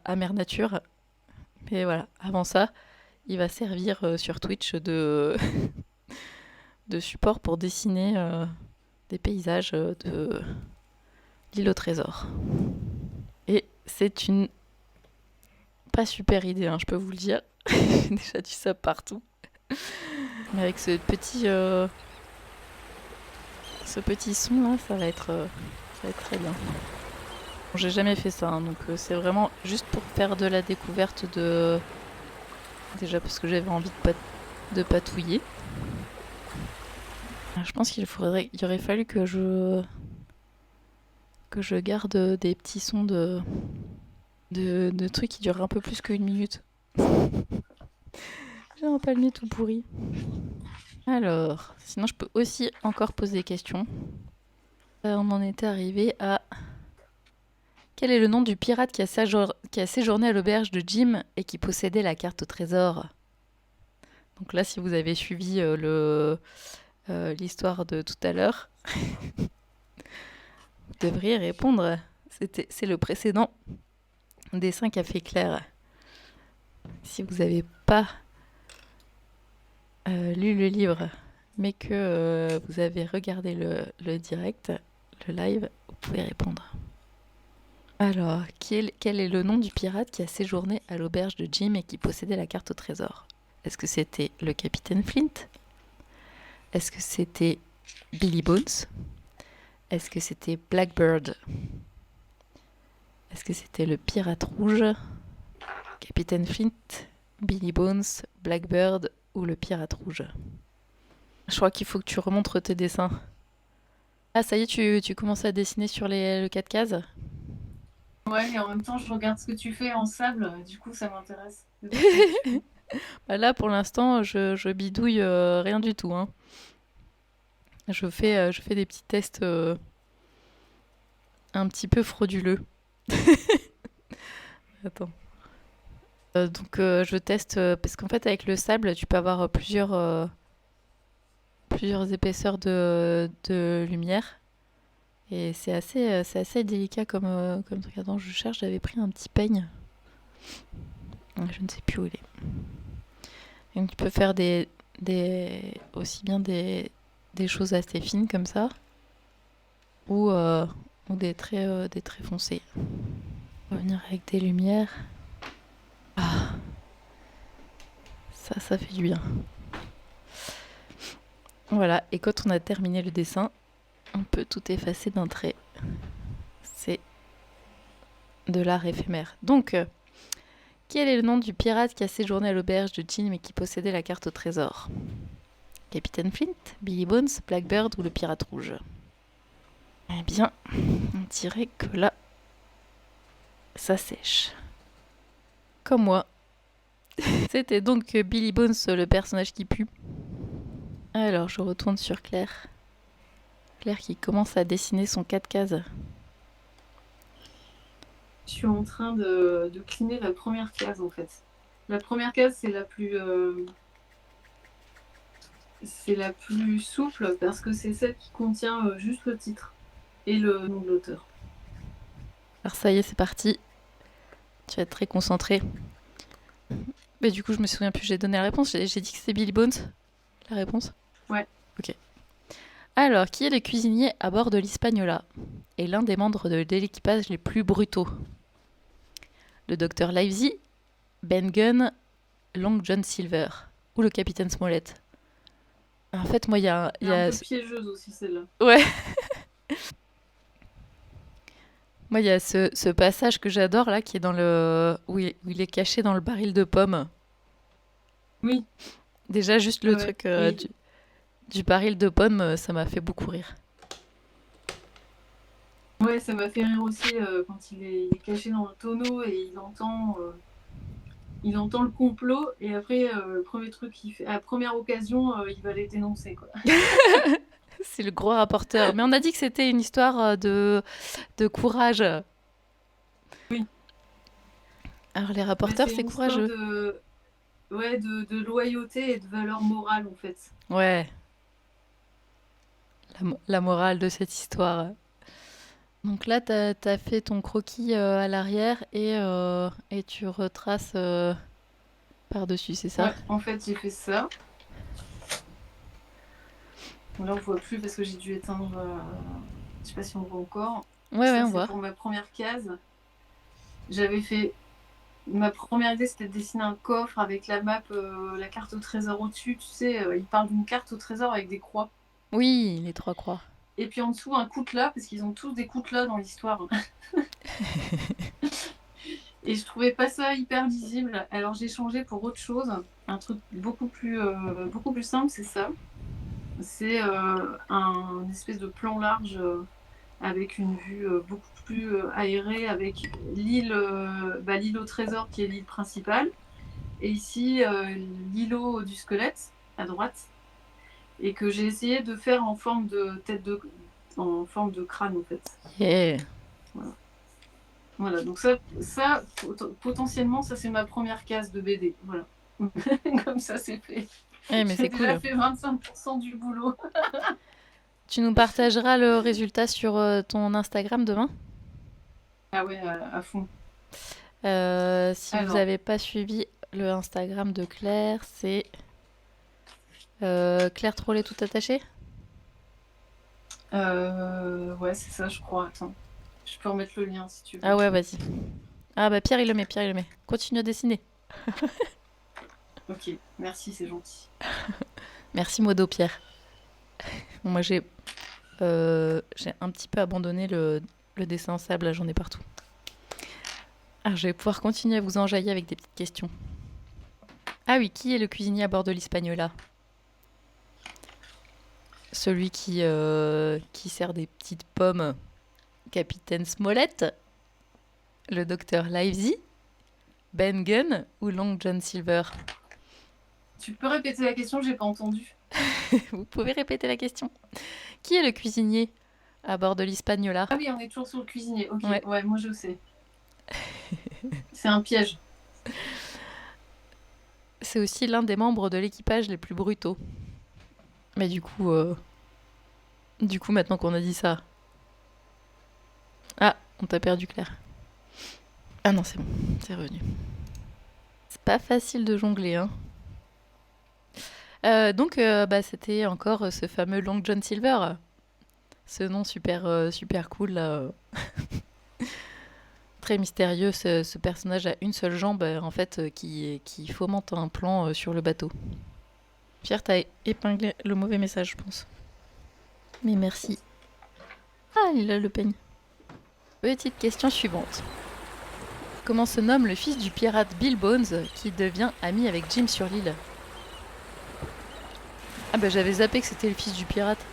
à Mère Nature. Mais voilà, avant ça, il va servir sur Twitch de support pour dessiner des paysages l'île au trésor. Et c'est une pas super idée, hein, je peux vous le dire. J'ai déjà du sable partout. Mais avec ce petit son là, ça va être très bien. Bon, j'ai jamais fait ça, hein, donc c'est vraiment juste pour faire de la découverte de... Déjà parce que j'avais envie de patouiller. Je pense qu'il aurait fallu que je garde des petits sons de trucs qui durent un peu plus qu'une minute. J'ai un palmier tout pourri. Alors, sinon je peux aussi encore poser des questions. On en était arrivé à... Quel est le nom du pirate qui a séjourné à l'auberge de Jim et qui possédait la carte au trésor? Donc là, si vous avez suivi l'histoire de tout à l'heure, vous devriez répondre. C'est le précédent dessin qu'a fait Claire. Si vous n'avez pas lu le livre, mais que vous avez regardé le direct, le live, vous pouvez répondre. Alors, quel est le nom du pirate qui a séjourné à l'auberge de Jim et qui possédait la carte au trésor? Est-ce que c'était le capitaine Flint? Est-ce que c'était Billy Bones? Est-ce que c'était Blackbird? Est-ce que c'était le pirate rouge? Capitaine Flint, Billy Bones, Blackbird ou le pirate rouge? Je crois qu'il faut que tu remontres tes dessins. Ah, ça y est, tu commences à dessiner sur le 4 cases? Ouais, et en même temps, je regarde ce que tu fais en sable, du coup, ça m'intéresse. Bah là, pour l'instant, je bidouille rien du tout, hein. Je fais des petits tests un petit peu frauduleux. Attends. Donc, je teste, parce qu'en fait, avec le sable, tu peux avoir plusieurs épaisseurs de lumière. Et c'est assez délicat comme truc. Attends, je cherche, j'avais pris un petit peigne. Je ne sais plus où il est. Donc tu peux faire aussi bien des choses assez fines comme ça, ou des traits foncés. On va venir avec des lumières. Ah, ça fait du bien. Voilà, et quand on a terminé le dessin, on peut tout effacer d'un trait. C'est de l'art éphémère. Donc, quel est le nom du pirate qui a séjourné à l'auberge de Jim et qui possédait la carte au trésor? Capitaine Flint, Billy Bones, Blackbird ou le pirate rouge? Eh bien, on dirait que là, ça sèche. Comme moi. C'était donc Billy Bones, le personnage qui pue. Alors, je retourne sur Claire. Claire qui commence à dessiner son 4 cases. Je suis en train de cliner la première case, en fait. La première case, c'est la plus souple parce que c'est celle qui contient juste le titre et le nom de l'auteur. Alors ça y est, c'est parti. Tu vas être très concentré. Mais du coup, je me souviens plus, j'ai donné la réponse. J'ai dit que c'était Billy Bones, la réponse? Ouais. Ok. Alors, qui est le cuisinier à bord de l'Hispaniola et l'un des membres de l'équipage les plus brutaux? Le docteur Livesey, Ben Gunn, Long John Silver ou le capitaine Smollett? En fait, moi, il y a un peu piégeuse aussi, celle-là. Ouais. Moi, il y a ce passage que j'adore, là, qui est dans où il est caché dans le baril de pommes. Oui. Déjà, juste le truc oui. du baril de pommes, ça m'a fait beaucoup rire. Ouais, ça m'a fait rire aussi quand il est caché dans le tonneau et il entend le complot et après, le premier truc qu'il fait, à la première occasion, il va les dénoncer, quoi. C'est le gros rapporteur. Mais on a dit que c'était une histoire de courage. Oui. Alors les rapporteurs, c'est courageux. De loyauté et de valeur morale, en fait. Ouais. La morale de cette histoire. Donc là, t'as fait ton croquis à l'arrière et tu retraces par-dessus, c'est ça? Ouais, en fait, j'ai fait ça. Bon, là, on voit plus parce que j'ai dû éteindre. Je sais pas si on voit encore. Ouais, Ça, on c'est voit. pour ma première case. J'avais fait. Ma première idée, c'était de dessiner un coffre avec la map, la carte au trésor au-dessus. Tu sais, il parle d'une carte au trésor avec des croix. Oui, les 3 croix. Et puis en dessous, un coutelas, parce qu'ils ont tous des coutelas dans l'histoire. Et je trouvais pas ça hyper lisible. Alors j'ai changé pour autre chose. Un truc beaucoup plus simple, c'est ça. C'est un espèce de plan large avec une vue beaucoup plus aérée, avec l'île au trésor qui est l'île principale. Et ici, l'îlot du squelette à droite. Et que j'ai essayé de faire en forme en forme de crâne en fait. Yeah. Voilà, donc potentiellement, ça c'est ma première case de BD. Voilà. Comme ça, c'est fait. Eh, mais J'ai c'est déjà cool. fait 25% du boulot. Tu nous partageras le résultat sur ton Instagram demain? Ah ouais, à fond. Si vous Alors, n'avez pas suivi le Instagram de Claire, c'est Claire Trollet tout attaché? ouais, c'est ça, je crois. Attends, je peux remettre le lien si tu Ah veux. ouais, vas-y. Ah bah Pierre il le met, Pierre il le met. Continue à dessiner. Ok, merci, c'est gentil. Merci Modo Pierre. Bon, moi j'ai un petit peu abandonné le dessin en sable, là j'en ai partout. Alors je vais pouvoir continuer à vous enjailler avec des petites questions. Ah oui, qui est le cuisinier à bord de l'Hispaniola? Celui qui sert des petites pommes, Capitaine Smollett, le docteur Livesey, Ben Gunn ou Long John Silver? Tu peux répéter la question, j'ai pas entendu. Vous pouvez répéter la question. Qui est le cuisinier à bord de l'Hispaniola? Ah oui, on est toujours sur le cuisinier. Ok, Ouais. ouais, moi je sais. C'est un piège. C'est aussi l'un des membres de l'équipage les plus brutaux. Mais du coup, maintenant qu'on a dit ça... Ah, on t'a perdu Claire. Ah non, c'est bon, c'est revenu. C'est pas facile de jongler, hein. Donc, bah, c'était encore ce fameux Long John Silver. Ce nom super cool, là. Très mystérieux, ce personnage a une seule jambe, en fait, qui fomente un plan sur le bateau. Pierre, t'as épinglé le mauvais message, je pense. Mais merci. Ah, il a le peigne. Petite question suivante. Comment se nomme le fils du pirate Bill Bones qui devient ami avec Jim sur l'île? Ah bah j'avais zappé que c'était le fils du pirate.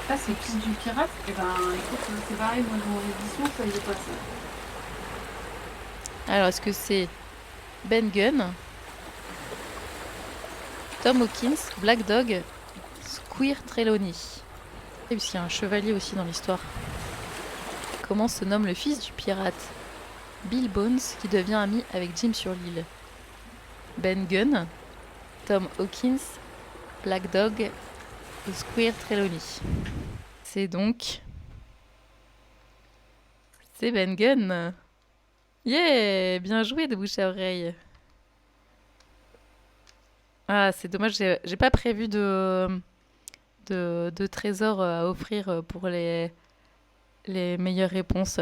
Ah, c'est le fils du pirate? Eh ben, écoute, c'est pareil, moi dans mon édition, ça y est pas ça. Alors est-ce que c'est Ben Gunn, Tom Hawkins, Black Dog, Squire Trelawney? Et puis il y a un chevalier aussi dans l'histoire. Comment se nomme le fils du pirate Bill Bones qui devient ami avec Jim sur l'île? Ben Gunn, Tom Hawkins, Black Dog ou Squire Trelawney? C'est donc... C'est Ben Gunn. Yeah, bien joué de bouche à oreille. Ah, c'est dommage, j'ai pas prévu de trésors à offrir pour les meilleures réponses.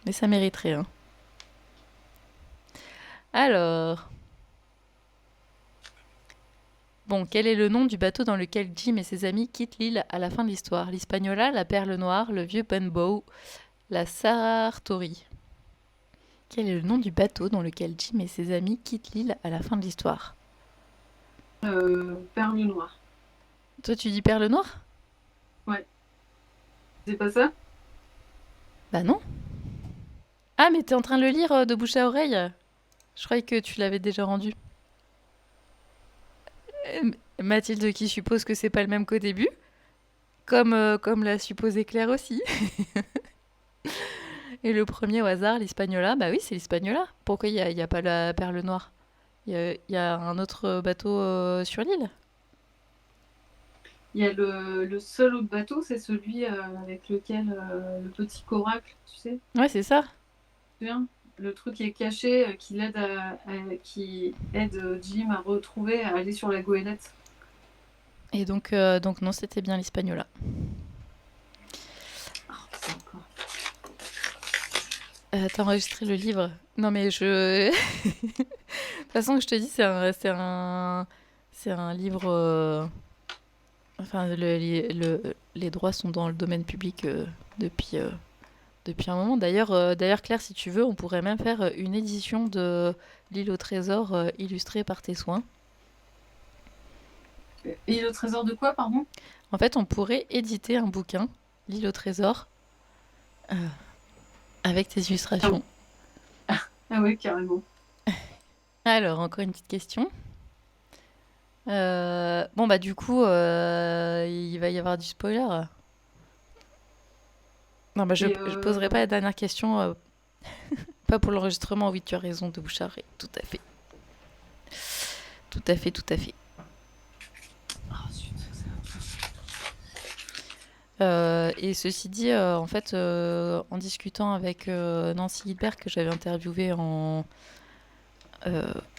Mais ça mériterait, hein. Alors... Bon, quel est le nom du bateau dans lequel Jim et ses amis quittent l'île à la fin de l'histoire? L'Hispaniola, la Perle Noire, le Vieux Benbow, la Sartori. Quel est le nom du bateau dans lequel Jim et ses amis quittent l'île à la fin de l'histoire? Perle noire. Toi, tu dis Perle Noire? Ouais. C'est pas ça? Bah non. Ah, mais t'es en train de le lire de bouche à oreille? Je croyais que tu l'avais déjà rendu. Mathilde qui suppose que c'est pas le même qu'au début. Comme l'a supposé Claire aussi. Et le premier au hasard, l'Hispaniola, bah oui, c'est l'Hispaniola. Pourquoi il y a pas la Perle Noire? Il y a un autre bateau sur l'île? Il y a le seul autre bateau, c'est celui avec lequel le petit coracle, tu sais, Ouais, c'est ça. tu te souviens. Le truc qui est caché, qui aide Jim à retrouver, à aller sur la goélette. Et donc non, c'était bien l'Hispaniola. T'as enregistré le livre? Non, mais je. De toute façon, je te dis, c'est un livre. Enfin, les droits sont dans le domaine public depuis, depuis un moment. D'ailleurs, Claire, si tu veux, on pourrait même faire une édition de L'île au trésor illustrée par tes soins. Et le trésor de quoi, pardon? En fait, on pourrait éditer un bouquin, L'île au trésor, euh, avec tes illustrations. Ah ouais, carrément. Alors, encore une petite question. Bon, bah, du coup, il va y avoir du spoiler. Non, bah, Et je poserai pas la dernière question. Pas pour l'enregistrement, oui, tu as raison, de Bouchard. Tout à fait. Tout à fait, tout à fait. oh, zut, Et ceci dit, en fait, en discutant avec Nancy Hilbert, que j'avais interviewée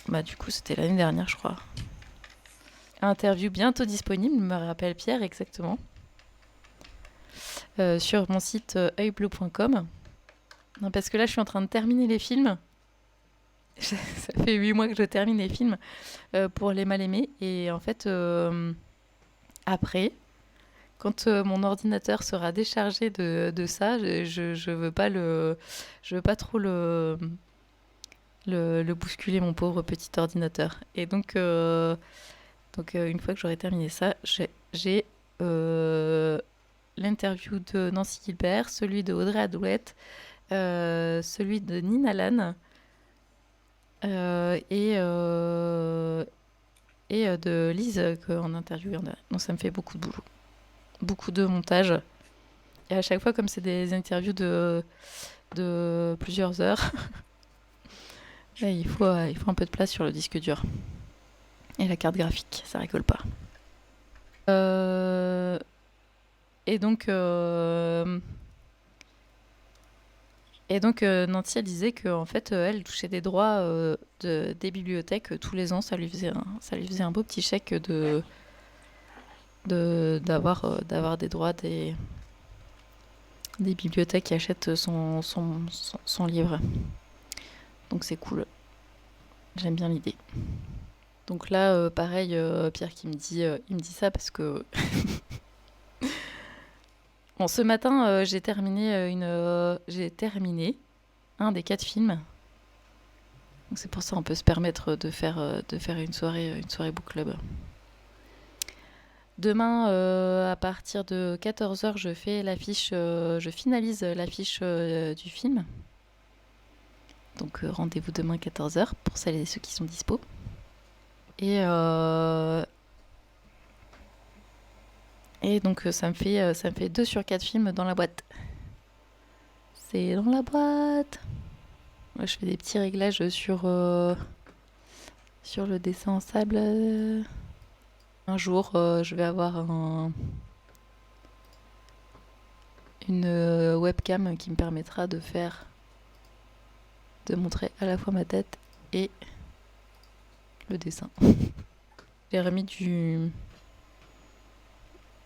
bah, du coup, c'était l'année dernière, je crois. Interview bientôt disponible, me rappelle Pierre exactement. Sur mon site oeilbleu.com. Non, parce que là, je suis en train de terminer les films. Ça fait 8 mois que je termine les films pour Les Mal-Aimés. Et en fait, après, quand mon ordinateur sera déchargé de ça, je veux pas je veux pas trop le bousculer, mon pauvre petit ordinateur. Et donc, une fois que j'aurai terminé ça, j'ai l'interview de Nancy Gilbert, celui de Audrey Adouette, celui de Nina Lann et de Lise qu'on interviewe. Donc ça me fait beaucoup de boulot, beaucoup de montage. Et à chaque fois, comme c'est des interviews de plusieurs heures, là, il faut un peu de place sur le disque dur. Et la carte graphique, ça rigole pas. Et donc, Nancy, elle disait qu'en fait, elle touchait des droits des bibliothèques tous les ans. Ça lui faisait un beau petit chèque d'avoir des droits des bibliothèques qui achètent son livre. Donc c'est cool. J'aime bien l'idée. Donc là, pareil, Pierre qui il me dit ça parce que bon, ce matin, j'ai terminé un des 4 films. Donc c'est pour ça qu'on peut se permettre de faire une soirée book club. Demain, à partir de 14h, je finalise l'affiche du film. Donc rendez-vous demain 14h pour celles et ceux qui sont dispo. Et donc ça me fait 2 sur 4 films dans la boîte. C'est dans la boîte. Moi, je fais des petits réglages sur le dessin en sable. Un jour, je vais avoir une webcam qui me permettra de montrer à la fois ma tête et le dessin. J'ai remis du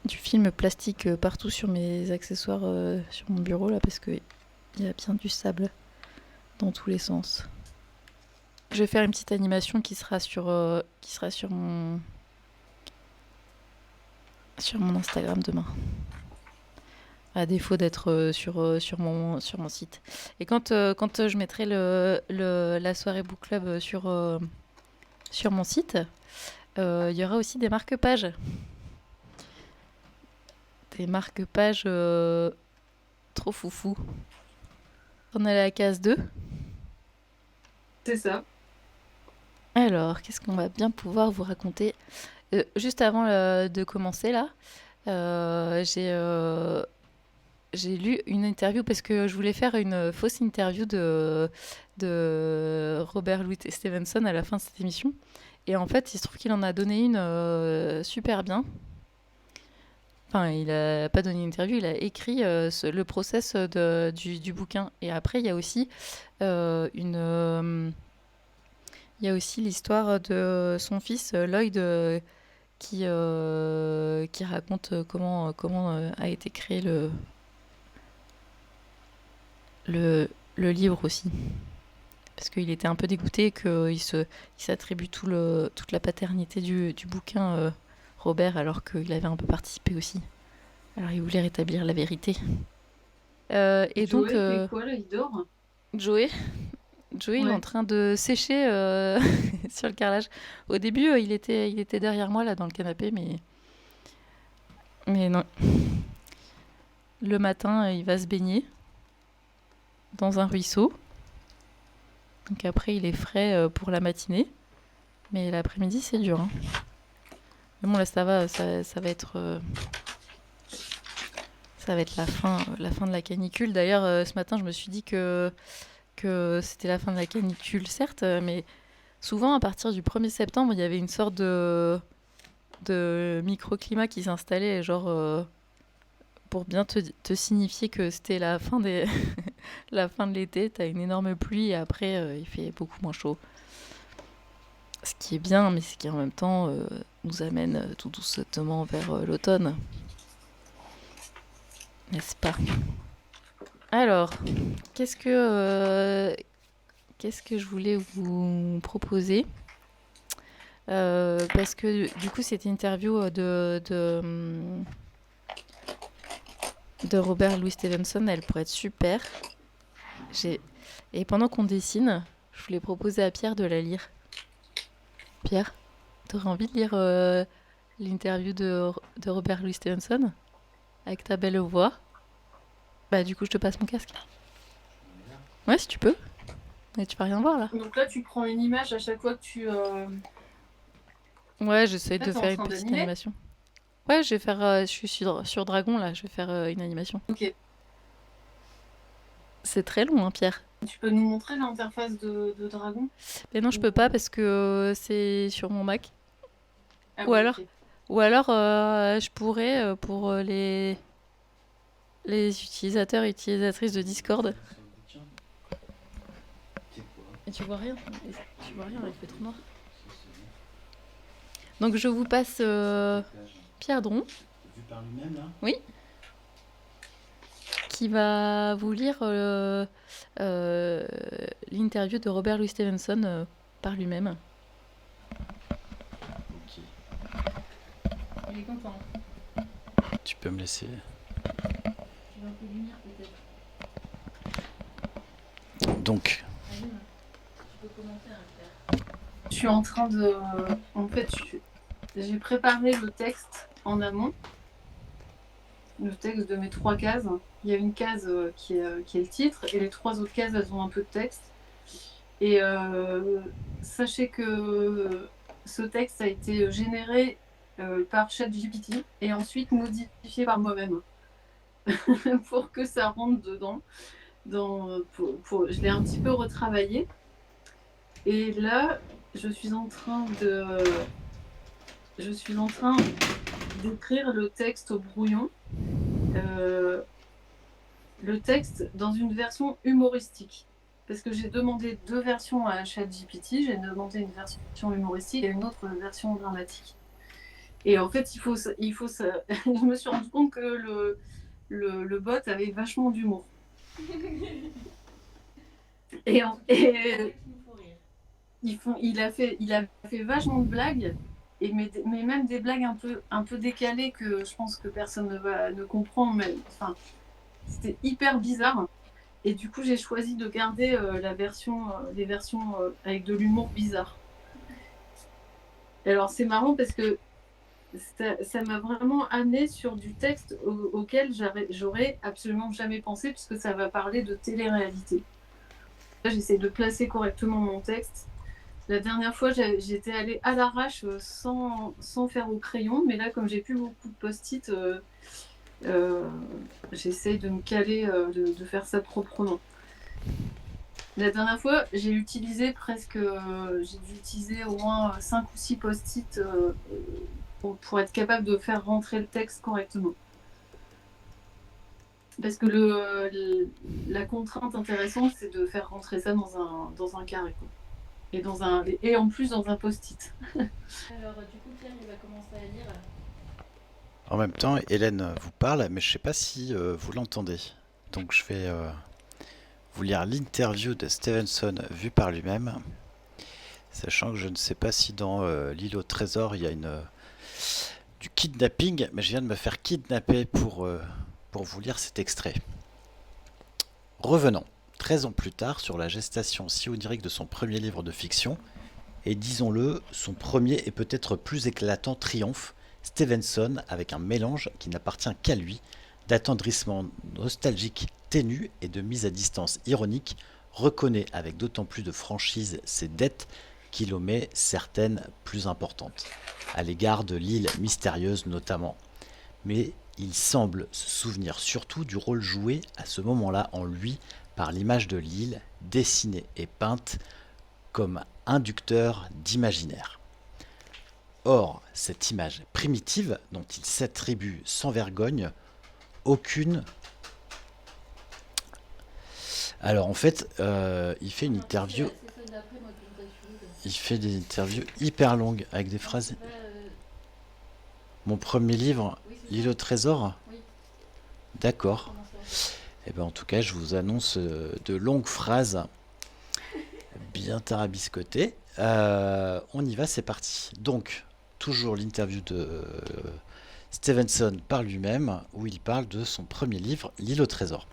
film plastique partout sur mes accessoires sur mon bureau là parce que il y a bien du sable dans tous les sens. Je vais faire une petite animation qui sera sur mon Instagram demain. À défaut d'être sur mon site. Et quand je mettrai la soirée book club sur mon site, il y aura aussi des marque-pages. Des marque-pages trop foufou. On est à la case 2. c'est ça. Alors, qu'est-ce qu'on va bien pouvoir vous raconter juste avant de commencer là, j'ai lu une interview parce que je voulais faire une fausse interview de Robert Louis Stevenson à la fin de cette émission. Et en fait, il se trouve qu'il en a donné une super bien. Enfin, il a pas donné une interview, il a écrit le process du bouquin. Et après, il y a aussi il y a aussi l'histoire de son fils Lloyd qui raconte comment a été créé le livre aussi. Parce qu'il était un peu dégoûté qu'il s'attribue toute la paternité du bouquin, Robert, alors qu'il avait un peu participé aussi. Alors il voulait rétablir la vérité. Et donc, Joey fait quoi là? Il dort? Joey, il est en Ouais. train de sécher sur le carrelage. Au début, il était derrière moi, là, dans le canapé, mais non. Le matin, il va se baigner dans un ruisseau. Donc après, il est frais pour la matinée. Mais l'après-midi, c'est dur, hein. Mais bon, là, ça va, ça va être... ça va être la fin de la canicule. D'ailleurs, ce matin, je me suis dit que c'était la fin de la canicule, certes, mais souvent, à partir du 1er septembre, il y avait une sorte de microclimat qui s'installait, genre pour bien te signifier que c'était la fin la fin de l'été. T'as une énorme pluie et après, il fait beaucoup moins chaud. Ce qui est bien, mais ce qui en même temps nous amène tout doucement vers l'automne. N'est-ce pas? Alors, qu'est-ce que je voulais vous proposer? Parce que du coup, cette interview de Robert Louis Stevenson, elle pourrait être super. Et pendant qu'on dessine, je voulais proposer à Pierre de la lire. Pierre, t'aurais envie de lire l'interview de Robert Louis Stevenson avec ta belle voix? Bah du coup, je te passe mon casque. Ouais, si tu peux. Mais tu vas rien voir là. Donc là, tu prends une image à chaque fois que tu. Ouais, j'essaie Là, de t'es en faire une train petite d'animer? animation. Ouais, je vais faire. Je suis sur Dragon là, je vais faire une animation. Ok. C'est très long, hein, Pierre. Tu peux nous montrer l'interface de Dragon? Mais non, je peux pas parce que c'est sur mon Mac. Ah Ou oui, alors, ok. je pourrais pour les utilisateurs et utilisatrices de Discord. Sur le bouquin. C'est quoi? Et tu vois rien. Tu vois rien, il fait trop noir. Ça, c'est Donc je vous passe bon. Page. Pierre Dron Vu par lui-même, là? qui va vous lire l'interview de Robert Louis Stevenson par lui-même. Ok. Il est content. Tu peux me laisser. Tu veux un peu de lumière peut-être. Donc, Allume. Tu peux commenter, hein, Pierre. Je suis en train de. En fait, j'ai préparé le texte en amont. Le texte de mes 3 cases. Il y a une case qui est le titre et les 3 autres cases, elles ont un peu de texte. Et sachez que ce texte a été généré par ChatGPT et ensuite modifié par moi-même pour que ça rentre dedans. Je l'ai un petit peu retravaillé. Et là, je suis en train d'écrire le texte au brouillon. Le texte dans une version humoristique. Parce que j'ai demandé 2 versions à ChatGPT. J'ai demandé une version humoristique et une autre version dramatique. Et en fait, je me suis rendu compte que le bot avait vachement d'humour. Et il a fait vachement de blagues, mais même des blagues un peu décalées que je pense que personne ne comprend. Mais enfin, c'était hyper bizarre. Et du coup, j'ai choisi de garder les versions avec de l'humour bizarre. Et alors, c'est marrant parce que ça m'a vraiment amené sur du texte auquel j'aurais absolument jamais pensé, puisque ça va parler de télé-réalité. Là, j'essaie de placer correctement mon texte. La dernière fois, j'étais allée à l'arrache sans faire au crayon, mais là, comme j'ai plus beaucoup de post-it, j'essaie de me caler, de faire ça proprement. La dernière fois, j'ai dû utiliser au moins 5 ou 6 post-it pour être capable de faire rentrer le texte correctement. Parce que la contrainte intéressante, c'est de faire rentrer ça dans un carré, quoi. Et en plus dans un post-it. Alors, du coup, Pierre, il va commencer à lire. en même temps, Hélène vous parle, mais je sais pas si vous l'entendez. Donc, je vais vous lire l'interview de Stevenson vue par lui-même, sachant que je ne sais pas si dans l'île au trésor il y a du kidnapping, mais je viens de me faire kidnapper pour vous lire cet extrait. Revenons, 13 ans plus tard, sur la gestation si onirique de son premier livre de fiction, et disons-le, son premier et peut-être plus éclatant triomphe, Stevenson, avec un mélange qui n'appartient qu'à lui, d'attendrissement nostalgique ténu et de mise à distance ironique, reconnaît avec d'autant plus de franchise ses dettes qu'il omet certaines plus importantes, à l'égard de l'île mystérieuse notamment. Mais il semble se souvenir surtout du rôle joué à ce moment-là en lui par l'image de l'île, dessinée et peinte comme inducteur d'imaginaire. Or, cette image primitive, dont il s'attribue sans vergogne aucune... Alors en fait, il fait une interview... Il fait des interviews hyper longues, avec des phrases... Mon premier livre, L'île au trésor ? D'accord. Et ben en tout cas, je vous annonce de longues phrases bien tarabiscotées. On y va, c'est parti. Donc, toujours l'interview de Stevenson par lui-même, où il parle de son premier livre, L'île au trésor.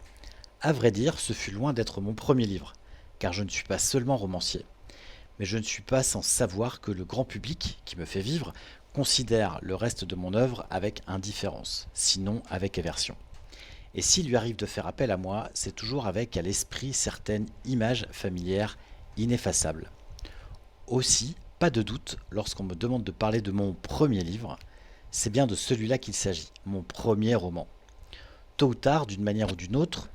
À vrai dire, ce fut loin d'être mon premier livre, car je ne suis pas seulement romancier. Mais je ne suis pas sans savoir que le grand public, qui me fait vivre, considère le reste de mon œuvre avec indifférence, sinon avec aversion. Et s'il lui arrive de faire appel à moi, c'est toujours avec à l'esprit certaines images familières ineffaçables. Aussi, pas de doute, lorsqu'on me demande de parler de mon premier livre, c'est bien de celui-là qu'il s'agit, mon premier roman. Tôt ou tard, d'une manière ou d'une autre,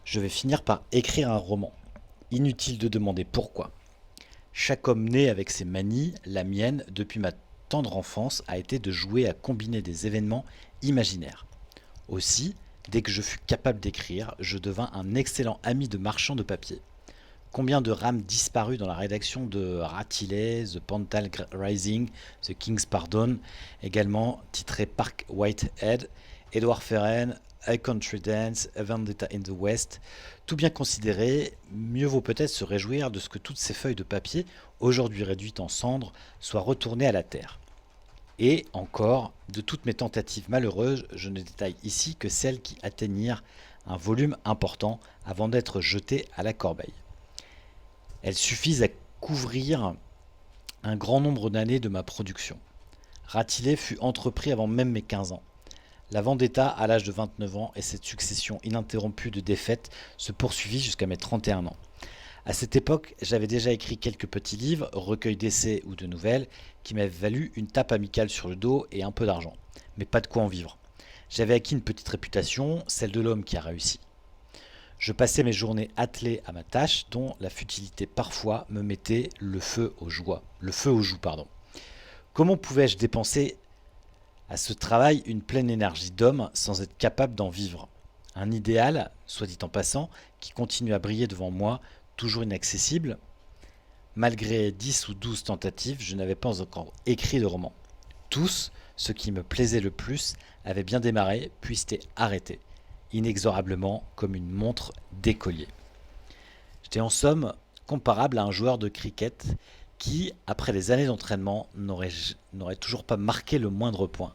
je vais finir par écrire un roman. Inutile de demander pourquoi. Chaque homme né avec ses manies, la mienne, depuis ma tendre enfance, a été de jouer à combiner des événements imaginaires. Aussi, dès que je fus capable d'écrire, je devins un excellent ami de marchand de papier. Combien de rames disparues dans la rédaction de Ratillet, The Pantal Rising, The King's Pardon, également titré Park Whitehead, Edward Ferren, A Country Dance, A Vendetta in the West. Tout bien considéré, mieux vaut peut-être se réjouir de ce que toutes ces feuilles de papier, aujourd'hui réduites en cendres, soient retournées à la terre. Et encore, de toutes mes tentatives malheureuses, je ne détaille ici que celles qui atteignirent un volume important avant d'être jetées à la corbeille. Elles suffisent à couvrir un grand nombre d'années de ma production. Ratillet fut entrepris avant même mes 15 ans. La Vendetta à l'âge de 29 ans et cette succession ininterrompue de défaites se poursuivit jusqu'à mes 31 ans. À cette époque, j'avais déjà écrit quelques petits livres, recueils d'essais ou de nouvelles, qui m'avaient valu une tape amicale sur le dos et un peu d'argent, mais pas de quoi en vivre. J'avais acquis une petite réputation, celle de l'homme qui a réussi. Je passais mes journées attelé à ma tâche, dont la futilité parfois me mettait le feu aux joues. Comment pouvais-je dépenser à ce travail une pleine énergie d'homme sans être capable d'en vivre? Un idéal, soit dit en passant, qui continue à briller devant moi, toujours inaccessible. Malgré 10 ou 12 tentatives, je n'avais pas encore écrit de roman. Tous, ce qui me plaisait le plus, avaient bien démarré, puis s'étaient arrêtés, inexorablement comme une montre d'écolier. J'étais en somme comparable à un joueur de cricket qui, après des années d'entraînement, n'aurait toujours pas marqué le moindre point.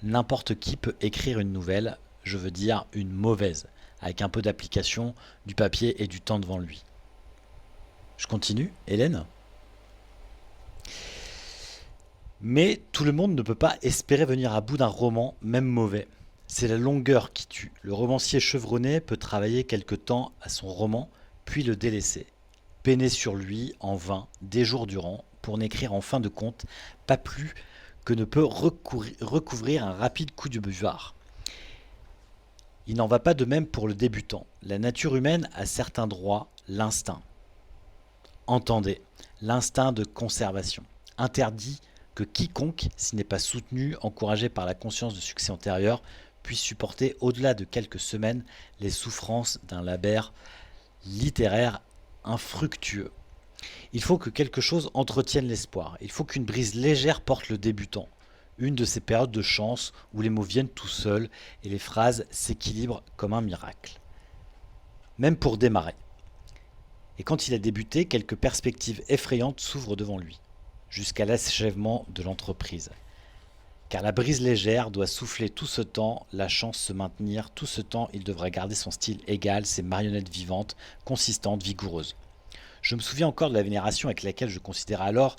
N'importe qui peut écrire une nouvelle, je veux dire une mauvaise, avec un peu d'application, du papier et du temps devant lui. Je continue, Hélène ? Mais tout le monde ne peut pas espérer venir à bout d'un roman, même mauvais. C'est la longueur qui tue. Le romancier chevronné peut travailler quelque temps à son roman, puis le délaisser. Peiner sur lui en vain, des jours durant, pour n'écrire en fin de compte pas plus que ne peut recouvrir un rapide coup de buvard. Il n'en va pas de même pour le débutant. La nature humaine a certains droits, l'instinct. Entendez, l'instinct de conservation. Interdit que quiconque, s'il n'est pas soutenu, encouragé par la conscience de succès antérieur, puisse supporter au-delà de quelques semaines les souffrances d'un labeur littéraire infructueux. Il faut que quelque chose entretienne l'espoir. Il faut qu'une brise légère porte le débutant. Une de ces périodes de chance où les mots viennent tout seuls et les phrases s'équilibrent comme un miracle. même pour démarrer. Et quand il a débuté, quelques perspectives effrayantes s'ouvrent devant lui, jusqu'à l'achèvement de l'entreprise. Car la brise légère doit souffler tout ce temps, la chance se maintenir, tout ce temps il devra garder son style égal, ses marionnettes vivantes, consistantes, vigoureuses. Je me souviens encore de la vénération avec laquelle je considérais alors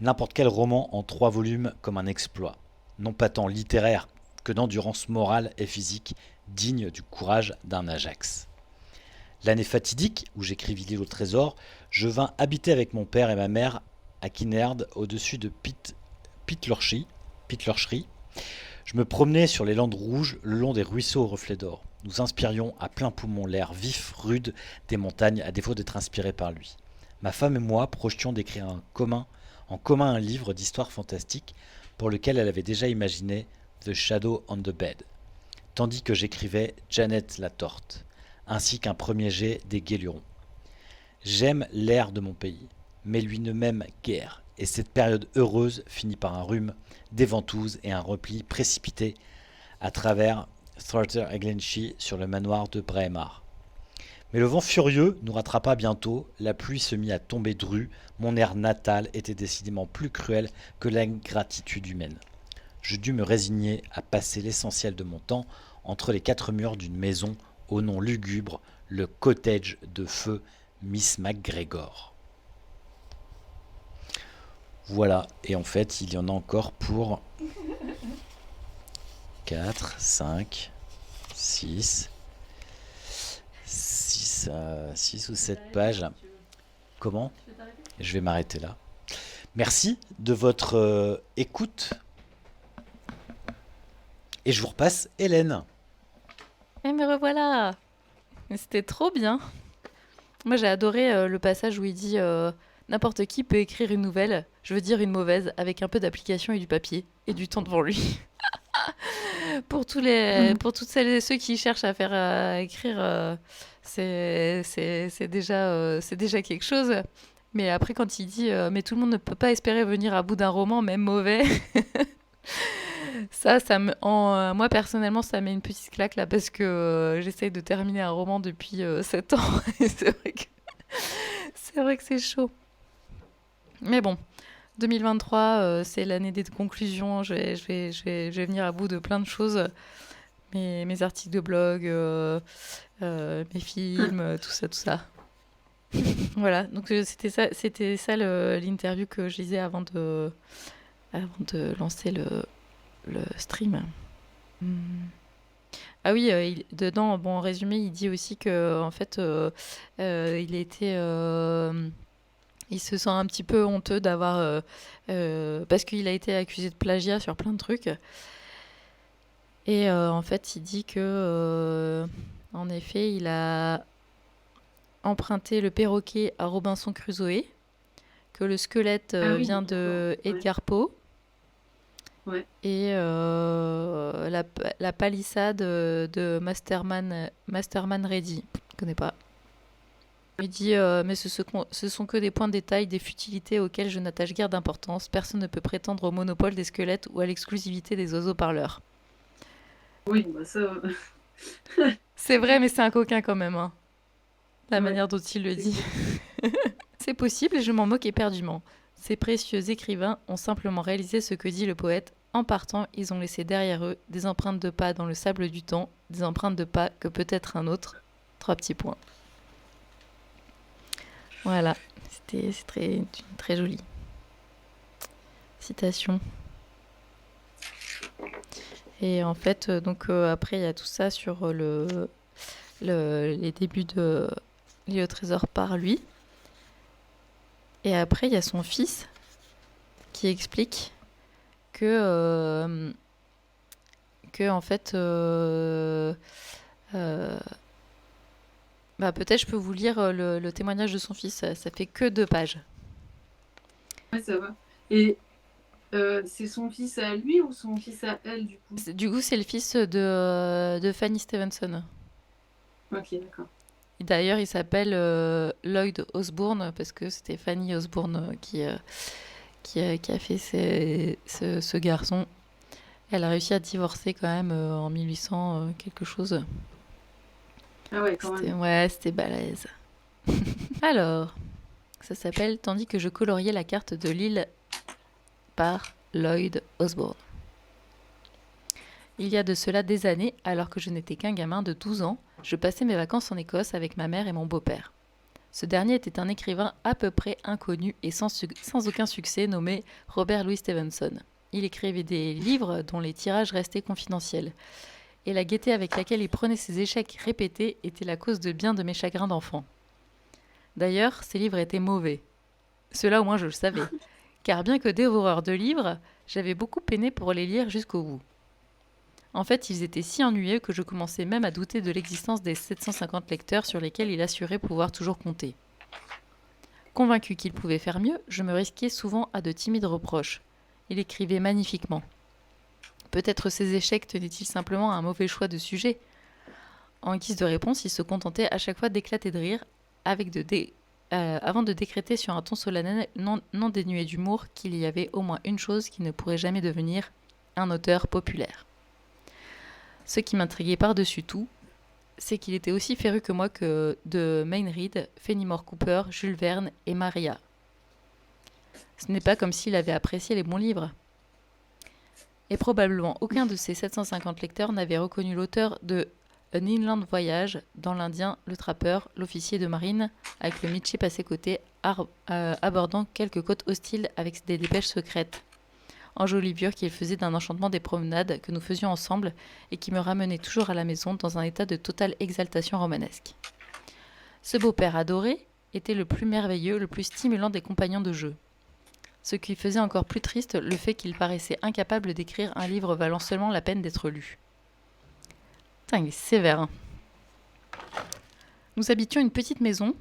n'importe quel roman en 3 volumes comme un exploit, non pas tant littéraire que d'endurance morale et physique, digne du courage d'un Ajax. L'année fatidique, où j'écrivis L'île au trésor, je vins habiter avec mon père et ma mère à Kinnaird, au-dessus de Pitlochry. Je me promenais sur les landes rouges, le long des ruisseaux aux reflets d'or. Nous inspirions à plein poumon l'air vif, rude des montagnes, à défaut d'être inspirés par lui. Ma femme et moi projetions d'écrire en commun un livre d'histoire fantastique pour lequel elle avait déjà imaginé The Shadow on the Bed, tandis que j'écrivais Janet la Torte, ainsi qu'un premier jet des Guélurons. J'aime l'air de mon pays, mais lui ne m'aime guère, et cette période heureuse finit par un rhume, des ventouses et un repli précipité à travers Thorter Eglinshie sur le manoir de Braemar. Mais le vent furieux nous rattrapa bientôt, la pluie se mit à tomber drue, mon air natal était décidément plus cruel que l'ingratitude humaine. Je dus me résigner à passer l'essentiel de mon temps entre les 4 murs d'une maison au nom lugubre, le cottage de feu Miss MacGregor. Voilà, et en fait, il y en a encore pour 4, 5, 6 ou 7 pages. Comment ? Je vais m'arrêter là. Merci de votre écoute. Et je vous repasse Hélène. Eh me revoilà. Mais c'était trop bien. Moi, j'ai adoré le passage où il dit n'importe qui peut écrire une nouvelle, je veux dire une mauvaise, avec un peu d'application et du papier et du temps devant lui. Pour toutes celles et ceux qui cherchent à faire écrire, c'est déjà quelque chose. Mais après, quand il dit mais tout le monde ne peut pas espérer venir à bout d'un roman, même mauvais. Moi personnellement, ça met une petite claque là parce que j'essaye de terminer un roman depuis 7 ans. Et c'est vrai que c'est chaud. Mais bon, 2023, c'est l'année des conclusions. Je vais venir à bout de plein de choses. Mes articles de blog, mes films, tout ça. Voilà, donc c'était ça l'interview que je lisais avant de lancer le stream. Ah oui, dedans, bon, en résumé, il dit aussi que en fait, il se sent un petit peu honteux d'avoir, parce qu'il a été accusé de plagiat sur plein de trucs. Et en fait, il dit que, en effet, il a emprunté le perroquet à Robinson Crusoe, que le squelette vient de Edgar Poe. Ouais. Et la palissade de Masterman Ready. Je connais pas. Il dit mais ce sont que des points de détail, des futilités auxquelles je n'attache guère d'importance. Personne ne peut prétendre au monopole des squelettes ou à l'exclusivité des oiseaux parleurs. Oui, bah ça. C'est vrai, mais c'est un coquin quand même. Hein. La Ouais, manière dont il le c'est dit. C'est possible et je m'en moque éperdument. Ces précieux écrivains ont simplement réalisé ce que dit le poète. En partant, ils ont laissé derrière eux des empreintes de pas dans le sable du temps, des empreintes de pas que peut-être un autre. 3 petits points. Voilà, c'est une très jolie citation. Et en fait, donc après, il y a tout ça sur les débuts de L'île au trésor par lui. Et après, il y a son fils qui explique que en fait, peut-être je peux vous lire le témoignage de son fils. Ça fait que 2 pages. Ouais, ça va. Et c'est son fils à lui ou son fils à elle, du coup? Du coup, c'est le fils de Fanny Stevenson. Ok, d'accord. Et d'ailleurs, il s'appelle Lloyd Osbourne parce que c'était Fanny Osbourne qui a fait ce garçon. Elle a réussi à divorcer quand même en 1800 quelque chose. Ah ouais, quand même. C'était balèze. Alors, ça s'appelle Tandis que je coloriais la carte de l'île par Lloyd Osbourne. Il y a de cela des années, alors que je n'étais qu'un gamin de 12 ans, je passais mes vacances en Écosse avec ma mère et mon beau-père. Ce dernier était un écrivain à peu près inconnu et sans aucun succès nommé Robert Louis Stevenson. Il écrivait des livres dont les tirages restaient confidentiels. Et la gaieté avec laquelle il prenait ses échecs répétés était la cause de bien de mes chagrins d'enfant. D'ailleurs, ces livres étaient mauvais. Cela au moins je le savais. Car bien que dévoreur de livres, j'avais beaucoup peiné pour les lire jusqu'au bout. En fait, ils étaient si ennuyeux que je commençais même à douter de l'existence des 750 lecteurs sur lesquels il assurait pouvoir toujours compter. Convaincu qu'il pouvait faire mieux, je me risquais souvent à de timides reproches. Il écrivait magnifiquement. Peut-être ses échecs tenaient-ils simplement à un mauvais choix de sujet. En guise de réponse, il se contentait à chaque fois d'éclater de rire avant de décréter sur un ton solennel non dénué d'humour qu'il y avait au moins une chose qui ne pourrait jamais devenir un auteur populaire. Ce qui m'intriguait par-dessus tout, c'est qu'il était aussi féru que moi de Mayne Reid, Fenimore Cooper, Jules Verne et Maria. Ce n'est pas comme s'il avait apprécié les bons livres. Et probablement aucun de ces 750 lecteurs n'avait reconnu l'auteur de Un Inland Voyage dans l'Indien, le trappeur, l'officier de marine, avec le midship à ses côtés, abordant quelques côtes hostiles avec des dépêches secrètes. Enjolivure qu'il faisait d'un enchantement des promenades que nous faisions ensemble et qui me ramenait toujours à la maison dans un état de totale exaltation romanesque. Ce beau-père adoré était le plus merveilleux, le plus stimulant des compagnons de jeu. Ce qui faisait encore plus triste le fait qu'il paraissait incapable d'écrire un livre valant seulement la peine d'être lu. Putain, il est sévère. Hein. Nous habitions une petite maison,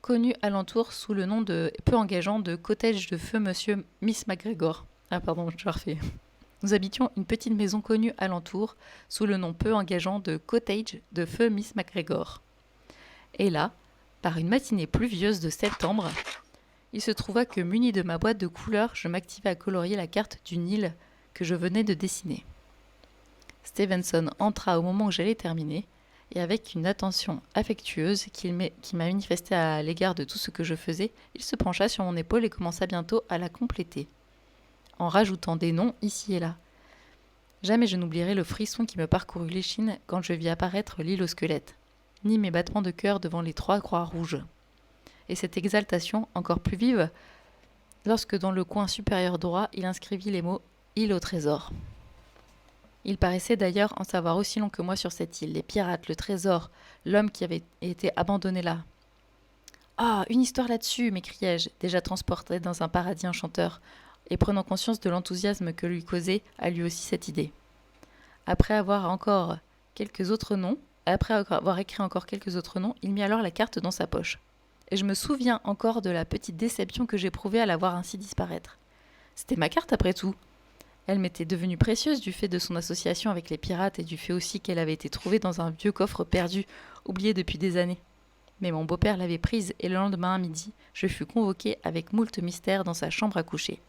connue alentour sous le nom de peu engageant de Cottage de Feu Monsieur Miss MacGregor. Ah pardon, je le refais. Nous habitions une petite maison connue alentour, sous le nom peu engageant de Cottage de Feu Miss MacGregor. Et là, par une matinée pluvieuse de septembre, il se trouva que, muni de ma boîte de couleurs, je m'activais à colorier la carte d'une île que je venais de dessiner. Stevenson entra au moment où j'allais terminer, et avec une attention affectueuse qui m'a manifestée à l'égard de tout ce que je faisais, il se pencha sur mon épaule et commença bientôt à la compléter, en rajoutant des noms ici et là. Jamais je n'oublierai le frisson qui me parcourut l'échine quand je vis apparaître l'île au squelette, ni mes battements de cœur devant les 3 croix rouges. Et cette exaltation, encore plus vive, lorsque dans le coin supérieur droit, il inscrivit les mots « Île au trésor ». Il paraissait d'ailleurs en savoir aussi long que moi sur cette île, les pirates, le trésor, l'homme qui avait été abandonné là. « Ah, une histoire là-dessus !» m'écriai-je, déjà transporté dans un paradis enchanteur, et prenant conscience de l'enthousiasme que lui causait à lui aussi cette idée. Après avoir écrit encore quelques autres noms, il mit alors la carte dans sa poche. Et je me souviens encore de la petite déception que j'éprouvais à la voir ainsi disparaître. C'était ma carte après tout. Elle m'était devenue précieuse du fait de son association avec les pirates et du fait aussi qu'elle avait été trouvée dans un vieux coffre perdu, oublié depuis des années. Mais mon beau-père l'avait prise et le lendemain à midi, je fus convoquée avec moult mystère dans sa chambre à coucher.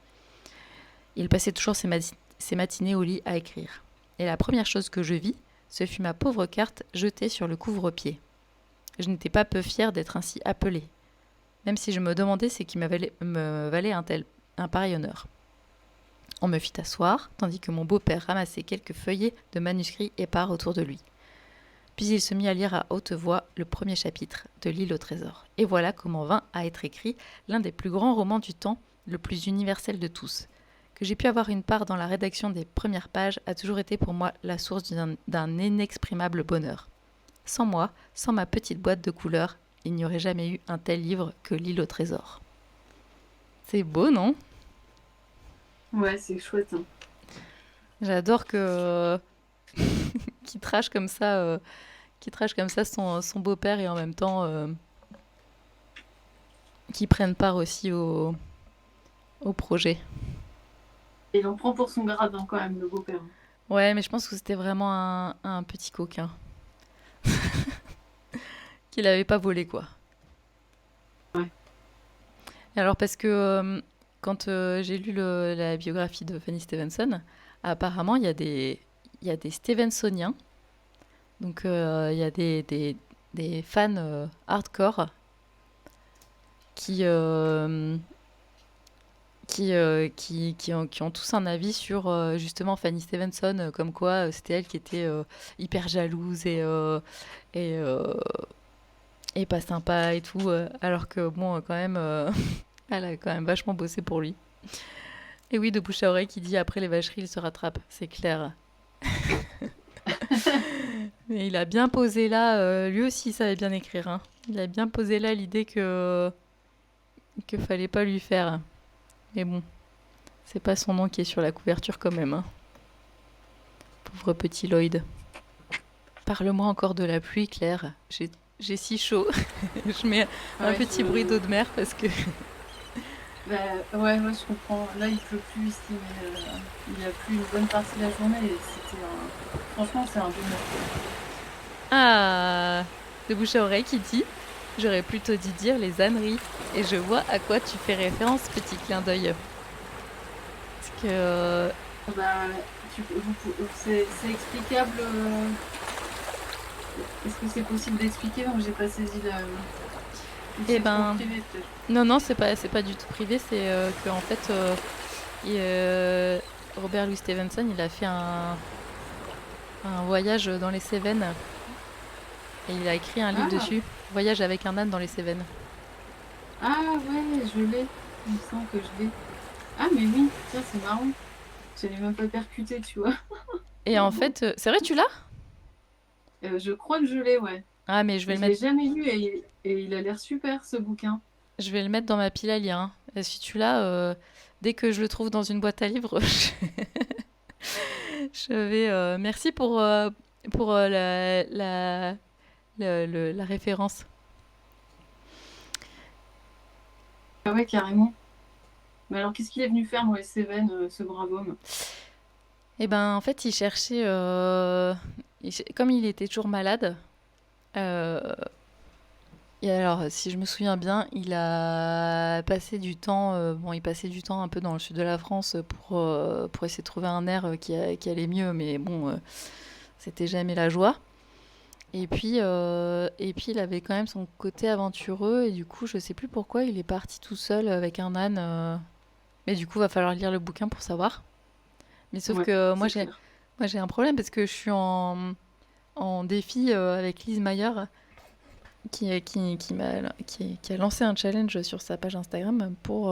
Il passait toujours ses matinées au lit à écrire. Et la première chose que je vis, ce fut ma pauvre carte jetée sur le couvre-pied. Je n'étais pas peu fière d'être ainsi appelée, même si je me demandais ce qui me valait un pareil honneur. On me fit asseoir, tandis que mon beau-père ramassait quelques feuillets de manuscrits épars autour de lui. Puis il se mit à lire à haute voix le premier chapitre de L'île au trésor. Et voilà comment vint à être écrit l'un des plus grands romans du temps, le plus universel de tous. Que j'ai pu avoir une part dans la rédaction des premières pages a toujours été pour moi la source d'un inexprimable bonheur. Sans moi, sans ma petite boîte de couleurs, il n'y aurait jamais eu un tel livre que L'île au trésor. C'est beau, non ? Ouais, c'est chouette. Hein. J'adore que qu'il trash comme ça son beau-père et en même temps qu'il prenne part aussi au projet. Et il en prend pour son grade hein, quand même, le beau-père. Ouais, mais je pense que c'était vraiment un petit coquin. Qu'il n'avait pas volé, quoi. Ouais. Et alors, parce que quand j'ai lu la biographie de Fanny Stevenson, apparemment, il y a des Stevensoniens Donc il y a des fans hardcore qui, qui ont tous un avis sur justement Fanny Stevenson, comme quoi c'était elle qui était hyper jalouse et, euh, et pas sympa et tout, alors que bon, quand même, elle a quand même vachement bossé pour lui. Et oui, de bouche à oreille qui dit après les vacheries, il se rattrape, c'est clair. Mais il a bien posé là, lui aussi il savait bien écrire, hein. Il a bien posé là l'idée que fallait pas lui faire. Mais bon, c'est pas son nom qui est sur la couverture quand même, hein. Pauvre petit Lloyd. Parle-moi encore de la pluie, Claire. J'ai si chaud. Je mets Ah un ouais, petit bruit d'eau de mer parce que... Bah, ouais, je comprends. Là, il pleut plus ici, mais il a plu une bonne partie de la journée et franchement, c'est un bonheur. Ah, de bouche à oreille qui dit, j'aurais plutôt dit dire les âneries. Et je vois à quoi tu fais référence, petit clin d'œil. Parce que... Bah, c'est explicable. Est-ce que c'est possible d'expliquer? Donc, j'ai pas saisi la. Eh C'est trop ben, privé, peut-être. non, c'est pas du tout privé, c'est que en fait, Robert Louis Stevenson, il a fait un voyage dans les Cévennes et il a écrit un livre Ah, dessus, Voyage avec un âne dans les Cévennes. ouais, je l'ai. Il me semble que je l'ai. Ah, mais oui, tiens, c'est marrant. Je l'ai même pas percuté, tu vois. Et en fait, c'est vrai, tu l'as? Je crois que je l'ai, ouais. Ah, mais je vais Mais le je l'ai mettre, jamais lu et il a l'air super, ce bouquin. je vais le mettre dans ma pile à lire, hein. Et si tu l'as, dès que je le trouve dans une boîte à livres, je vais. Merci pour la référence. Ah ouais, carrément. Mais alors, qu'est-ce qu'il est venu faire dans les Cévennes, ce brave homme? Eh ben, en fait, il cherchait. Comme il était toujours malade, euh, et alors, si je me souviens bien, il a passé du temps. Bon, il passait du temps un peu dans le sud de la France pour essayer de trouver un air qui allait mieux, mais bon, c'était jamais la joie. Et puis, il avait quand même son côté aventureux, et du coup, je sais plus pourquoi il est parti tout seul avec un âne. Mais du coup, va falloir lire le bouquin pour savoir. Mais sauf Ouais, que c'est clair. moi, j'ai un problème parce que je suis en défi avec Lise Mayer qui a lancé un challenge sur sa page Instagram pour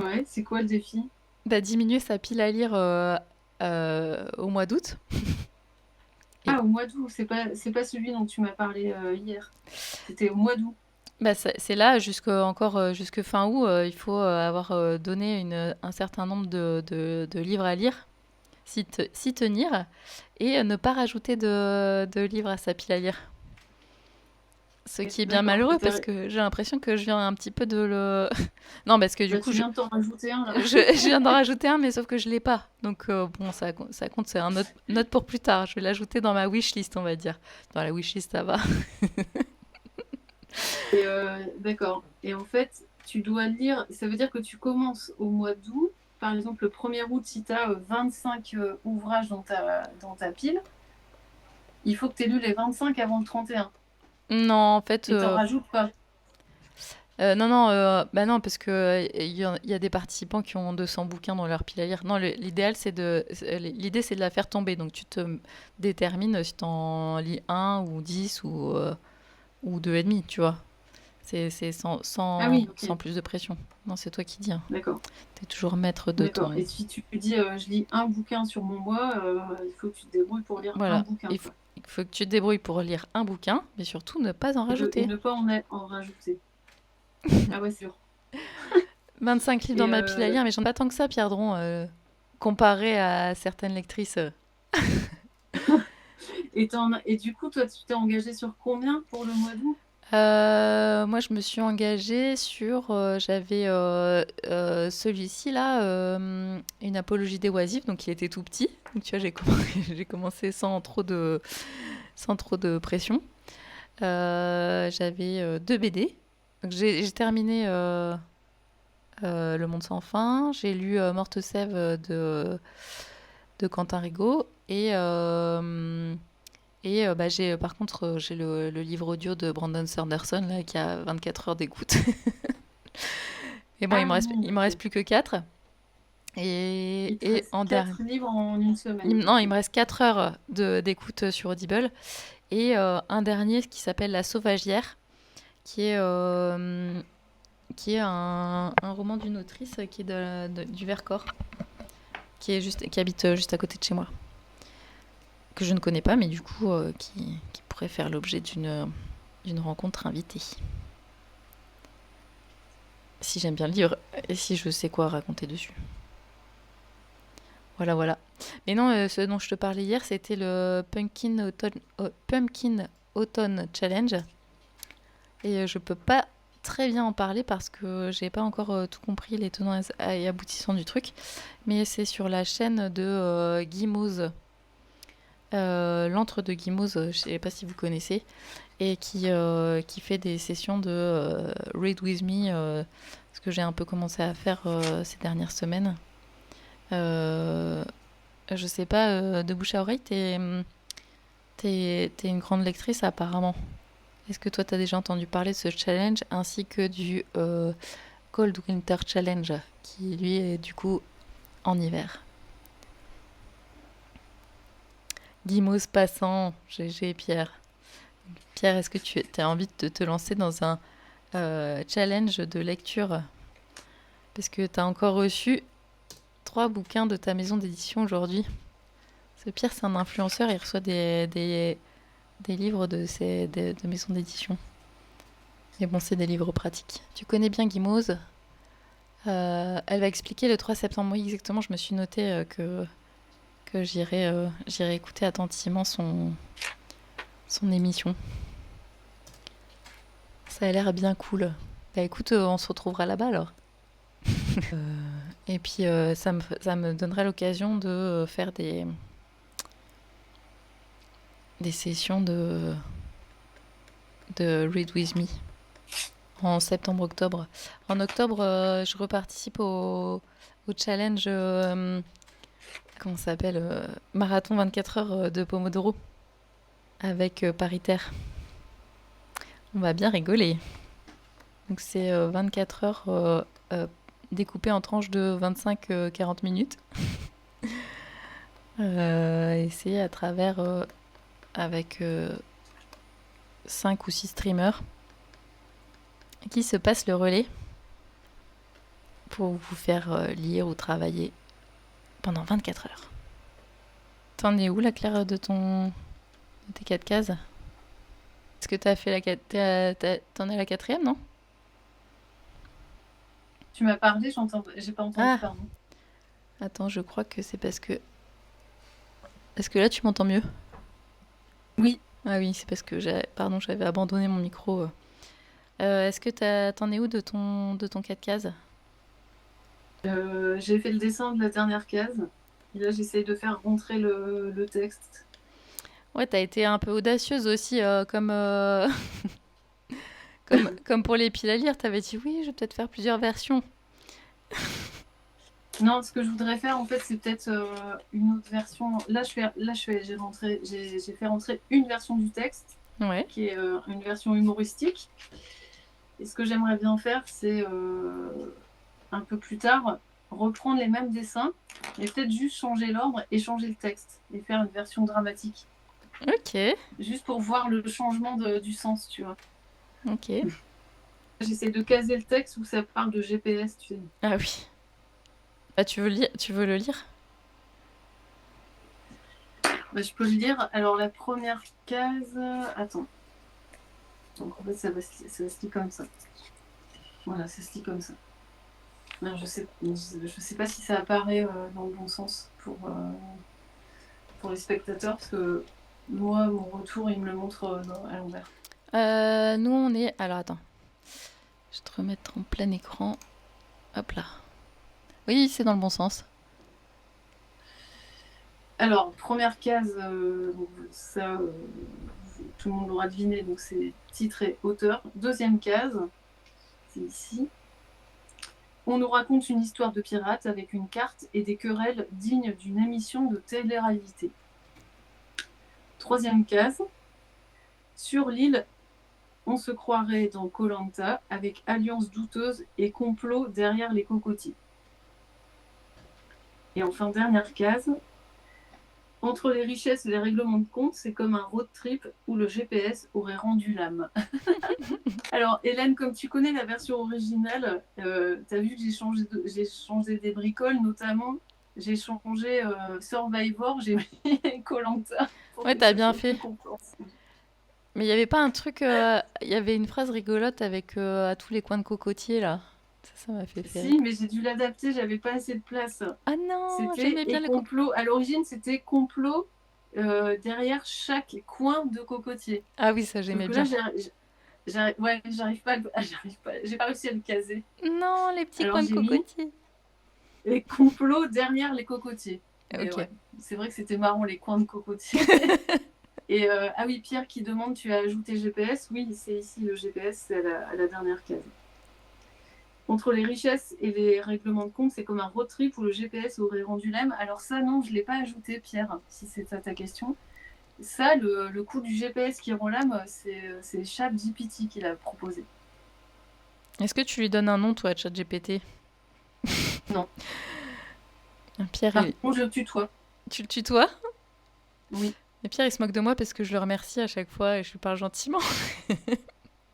Ouais, c'est quoi le défi? diminuer sa pile à lire au mois d'août. Et Ah, au mois d'août, c'est pas celui dont tu m'as parlé hier. C'était au mois d'août. bah, c'est là jusque fin août, il faut avoir donné un certain nombre de livres à lire, s'y tenir, et ne pas rajouter de livres à sa pile à lire. Ce qui est bien D'accord. malheureux parce que j'ai l'impression que je viens un petit peu de le... Non, parce que du Bah, coup, tu viens de t'en rajouter un, là. je viens d'en rajouter un, mais sauf que je l'ai pas. Donc bon, ça compte, c'est un note pour plus tard. Je vais l'ajouter dans ma wishlist, on va dire. Dans la wishlist, ça va. Et, d'accord. Et en fait, tu dois lire, ça veut dire que tu commences au mois d'août. Par exemple, le 1er août, si tu as 25 ouvrages dans ta pile, il faut que tu aies lu les 25 avant le 31. Non, en fait, Et t'en rajoutes pas. non, bah non, parce que il y a des participants qui ont 200 bouquins dans leur pile à lire. Non, l'idéal, l'idée, c'est de la faire tomber. Donc, tu te détermines si tu en lis un ou 10 ou deux et demi, tu vois. C'est Ah oui, sans ok. plus de pression. Non, c'est toi qui dis, hein. D'accord. T'es toujours maître de D'accord. ton... Et si tu dis je lis un bouquin sur mon mois, il faut que tu te débrouilles pour lire un Voilà. bouquin, quoi. Il faut que tu te débrouilles pour lire un bouquin, mais surtout ne pas en Et rajouter. ne pas en rajouter. Ah ouais, c'est sûr. 25 livres dans Et, ma pile à lire, mais j'en ai pas tant que ça, Pierre Dron, comparé à certaines lectrices. et du coup, toi, tu t'es engagé sur combien pour le mois d'août? Moi, je me suis engagée sur... j'avais celui-ci, là, une apologie des oisifs, donc il était tout petit. Donc tu vois, j'ai commencé sans trop de pression. J'avais deux BD. Donc j'ai terminé Le Monde sans fin. J'ai lu Morte Sève de Quentin Rigaud. Et par contre, j'ai le livre audio de Brandon Sanderson là, qui a 24 heures d'écoute. Et bon, Ah il me reste ok. plus que 4. Il te Et reste en dernier. 4 livres en une semaine. Non, Ok. il me reste 4 heures d'écoute sur Audible. Et un dernier qui s'appelle La Sauvagière, qui est, un roman d'une autrice qui est du Vercors, qui habite juste à côté de chez moi. Que je ne connais pas, mais du coup, qui pourrait faire l'objet d'une rencontre invitée. Si j'aime bien le livre et si je sais quoi raconter dessus. Voilà, voilà. Mais non, ce dont je te parlais hier, c'était le Pumpkin Autumn Challenge. Et je peux pas très bien en parler parce que j'ai pas encore tout compris les tenants et aboutissants du truc. Mais c'est sur la chaîne de Guy Mauze. L'antre de Guy Mauze, je sais pas si vous connaissez. Et qui fait des sessions de Read With Me, ce que j'ai un peu commencé à faire ces dernières semaines. Euh, je sais pas, de bouche à oreille, t'es une grande lectrice apparemment. Est-ce que toi t'as déjà entendu parler de ce challenge ainsi que du Cold Winter Challenge qui lui est du coup en hiver? Guimauve passant, GG Pierre. Pierre, est-ce que tu as envie de te lancer dans un challenge de lecture? Parce que tu as encore reçu 3 bouquins de ta maison d'édition aujourd'hui. Ce Pierre, c'est un influenceur, il reçoit des livres de maison d'édition. Mais bon, c'est des livres pratiques. Tu connais bien Guimauve. Elle va expliquer le 3 septembre. Oui, exactement, je me suis noté que j'irai écouter attentivement son émission. Ça a l'air bien cool. Bah écoute, on se retrouvera là-bas alors. Et puis ça me donnerait l'occasion de faire des sessions de Read With Me en septembre-octobre. En octobre, je reparticipe au challenge, comment ça s'appelle, Marathon 24 heures de Pomodoro avec Paritaire. On va bien rigoler. Donc c'est 24 heures découpées en tranches de 25-40 minutes. Et c'est à travers avec 5 ou 6 streamers qui se passent le relais pour vous faire lire ou travailler pendant 24 heures. T'en es où, la Claire, de tes 4 cases? Est-ce que t'as fait t'en es à la 4e, non? Tu m'as parlé, j'ai pas entendu, Ah, pardon. attends, je crois que c'est parce que... Est-ce que là, tu m'entends mieux? Oui. Ah oui, c'est parce que j'avais abandonné mon micro. Est-ce que t'en es où de ton 4 cases? J'ai fait le dessin de la dernière case. Et là, j'essaye de faire rentrer le texte. Ouais, t'as été un peu audacieuse aussi, comme pour les piles à lire. T'avais dit oui, je vais peut-être faire plusieurs versions. Non, ce que je voudrais faire, en fait, c'est peut-être une autre version. J'ai fait rentrer une version du texte, Ouais. qui est une version humoristique. Et ce que j'aimerais bien faire, c'est un peu plus tard reprendre les mêmes dessins, mais peut-être juste changer l'ordre et changer le texte et faire une version dramatique. Ok. Juste pour voir le changement du sens, tu vois. Ok. J'essaie de caser le texte où ça parle de GPS, tu sais. Ah oui. Ah, tu veux le lire? Bah, je peux le lire. Alors, la première case... Attends. Donc, en fait, ça se lit comme ça. Voilà, ça se lit comme ça. Alors, je sais pas si ça apparaît dans le bon sens pour les spectateurs, parce que moi, mon retour, il me le montre à l'envers. Nous, on est... Alors, attends. Je vais te remettre en plein écran. Hop là. Oui, c'est dans le bon sens. Alors, première case, ça, tout le monde l'aura deviné, donc c'est titre et auteur. Deuxième case, c'est ici. On nous raconte une histoire de pirate avec une carte et des querelles dignes d'une émission de télé-réalité. Troisième case. Sur l'île, on se croirait dans koh avec alliance douteuse et complot derrière les cocotiers. Et enfin, dernière case. Entre les richesses et les règlements de compte, c'est comme un road trip où le GPS aurait rendu l'âme. Alors, Hélène, comme tu connais la version originale, t'as vu que j'ai changé des bricoles, notamment. J'ai changé Survivor, j'ai mis koh. Ouais, t'as bien fait. Mais il y avait pas un truc, il y avait une phrase rigolote avec à tous les coins de cocotiers là. Ça m'a fait rire. Si, mais j'ai dû l'adapter, j'avais pas assez de place. Ah non, C'était j'aimais bien et le complot. À l'origine, c'était complot derrière chaque coin de cocotier. Ah oui, ça j'aimais Sauf que bien. là, j'arrive pas, j'ai pas réussi à le caser. Non, les petits Alors, coins de j'ai mis cocotiers. les complots derrière les cocotiers. Mais Ok. ouais, c'est vrai que c'était marrant les coins de cocotiers. Et ah oui, Pierre qui demande, tu as ajouté GPS? Oui, c'est ici le GPS, c'est à la dernière case. Entre les richesses et les règlements de compte, c'est comme un road trip où le GPS aurait rendu l'âme. Alors ça, non, je ne l'ai pas ajouté, Pierre, si c'est ça ta question. Ça, le coup du GPS qui rend l'âme, c'est ChatGPT qui l'a proposé. Est-ce que tu lui donnes un nom, toi, à ChatGPT? Non. Pierre, Par contre, je le tutoie. tu le tutoies? Oui. Et Pierre, il se moque de moi parce que je le remercie à chaque fois et je lui parle gentiment.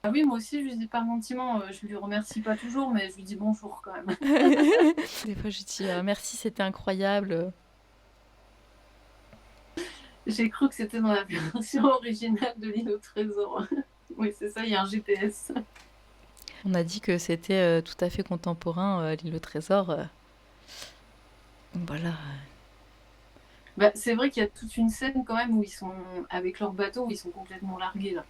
Ah oui, moi aussi, je lui dis pas gentiment. Je lui remercie pas toujours, mais je lui dis bonjour quand même. Des fois, je dis merci, c'était incroyable. J'ai cru que c'était dans la version originale de l'île au trésor. Oui, c'est ça, il y a un GPS. On a dit que c'était tout à fait contemporain, l'île au trésor. Voilà. Bah, c'est vrai qu'il y a toute une scène quand même où ils sont avec leur bateau, où ils sont complètement largués là.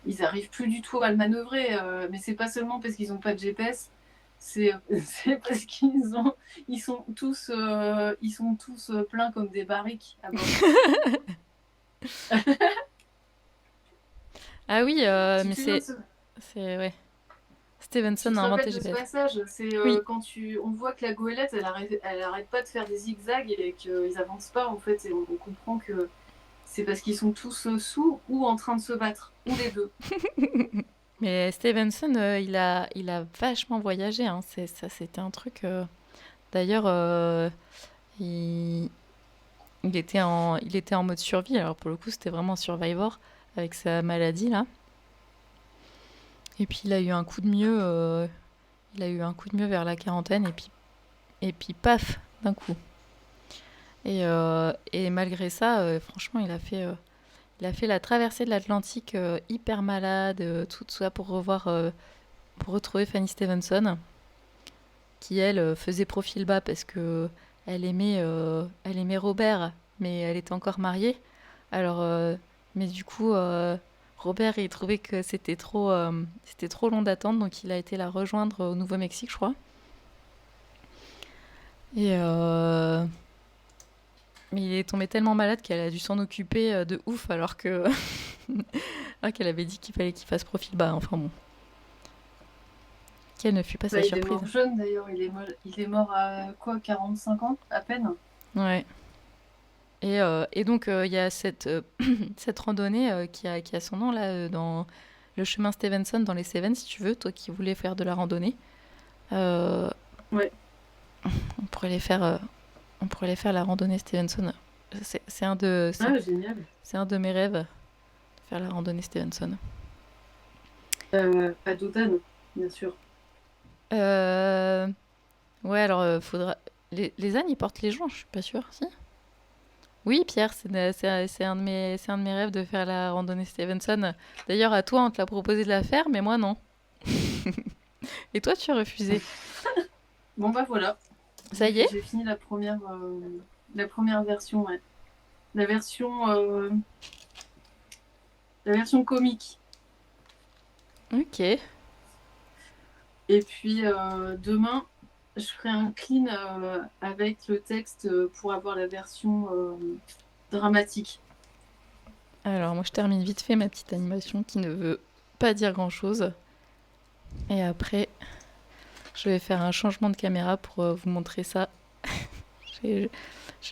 Ils n'arrivent plus du tout à le manœuvrer, mais c'est pas seulement parce qu'ils n'ont pas de GPS, c'est parce ils sont tous pleins comme des barriques à bord. Ah oui, Tu mais te souviens de c'est ouais. tu Stevenson te a inventé rappelles de ce GPS. passage? C'est Oui. quand on voit que la goélette, elle arrête pas de faire des zigzags et qu'ils avancent pas en fait, et on comprend que c'est parce qu'ils sont tous sous ou en train de se battre, ou les deux. Mais Stevenson, il a vachement voyagé, hein. Ça, c'était un truc. D'ailleurs, il était en mode survie. Alors pour le coup, c'était vraiment Survivor avec sa maladie là. Et puis il a eu un coup de mieux. Il a eu un coup de mieux vers la quarantaine et puis paf, d'un coup. Et malgré ça, franchement, il a fait la traversée de l'Atlantique hyper malade, tout ça pour retrouver Fanny Stevenson, qui elle faisait profil bas parce que elle aimait Robert, mais elle était encore mariée. Alors, mais du coup, Robert il trouvait que c'était trop long d'attendre, donc il a été la rejoindre au Nouveau-Mexique, je crois. Et mais il est tombé tellement malade qu'elle a dû s'en occuper de ouf alors que qu'elle avait dit qu'il fallait qu'il fasse profil bas. Enfin bon. Quelle ne fut pas sa Il est surprise. mort jeune d'ailleurs, il est mort à quoi, 45 ans à peine? Ouais. Et donc il y a cette randonnée qui a son nom là dans le chemin Stevenson dans les Cévennes, si tu veux, toi qui voulais faire de la randonnée. Ouais. On pourrait les faire la randonnée Stevenson. C'est un de Génial. c'est un de mes rêves, de faire la randonnée Stevenson. À Dodane, bien sûr. Ouais, alors faudra. Les ânes, ils portent les joncs, je suis pas sûre, si. Oui, Pierre, c'est un de mes rêves de faire la randonnée Stevenson. D'ailleurs, à toi, on te l'a proposé de la faire, mais moi, non. Et toi, tu as refusé. Bon bah voilà. Ça y est? J'ai fini la première version, ouais. La version comique. Ok. Et puis demain, je ferai un clean avec le texte pour avoir la version dramatique. Alors, moi, je termine vite fait ma petite animation qui ne veut pas dire grand-chose. Et après, je vais faire un changement de caméra pour vous montrer ça. Je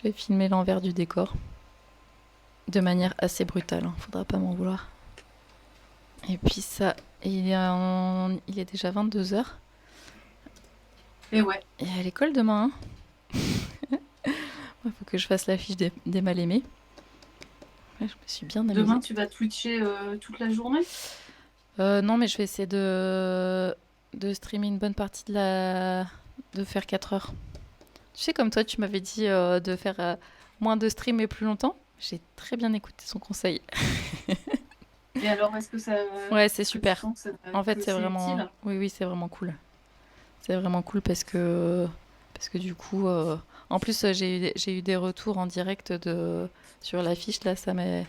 vais filmer l'envers du décor. de manière assez brutale, hein, faudra pas m'en vouloir. Et puis ça, il est déjà 22h. Et ouais. Et à l'école demain, hein. Il faut que je fasse l'affiche des mal-aimés. Ouais, je me suis bien amusée. Demain, tu vas twitcher toute la journée? Non, mais je vais essayer de streamer une bonne partie de faire 4 heures. Tu sais, comme toi, tu m'avais dit de faire moins de stream et plus longtemps. J'ai très bien écouté son conseil. Et alors, est-ce que ça... Ouais, c'est que tu super. sens que En fait, que c'est vraiment... utile? Oui, c'est vraiment cool. C'est vraiment cool parce que du coup... En plus, j'ai eu des retours en direct sur l'affiche. Là, ça m'avait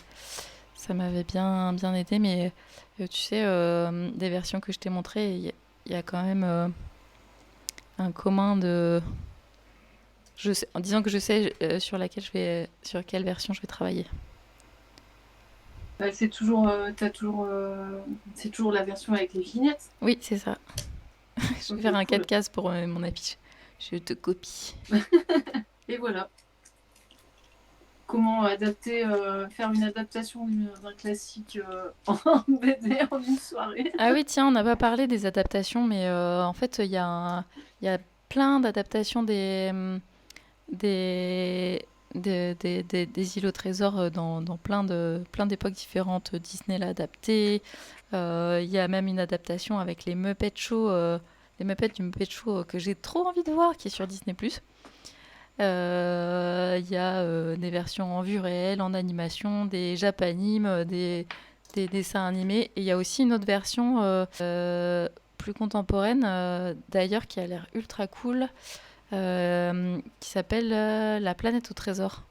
bien aidé. Mais tu sais, des versions que je t'ai montrées, il y a quand même un commun de... en disant que je sais sur quelle version je vais travailler. Bah, c'est toujours, c'est toujours la version avec les vignettes. Oui, c'est ça. Je vais Ok, faire un cool. 4 cases pour mon affiche. Je te copie. Et voilà. Comment faire une adaptation d'un classique en BD en une soirée. Ah oui, tiens, on n'a pas parlé des adaptations, mais en fait, il y a plein d'adaptations des îles au trésor dans plein d'époques différentes. Disney l'a adapté. Il y a même une adaptation avec les Muppet Show, les Muppets du Muppet Show que j'ai trop envie de voir, qui est sur Disney+. Il y a des versions en vue réelle, en animation, des japanimes, des dessins animés. Et il y a aussi une autre version plus contemporaine, d'ailleurs, qui a l'air ultra cool, qui s'appelle La planète au trésor,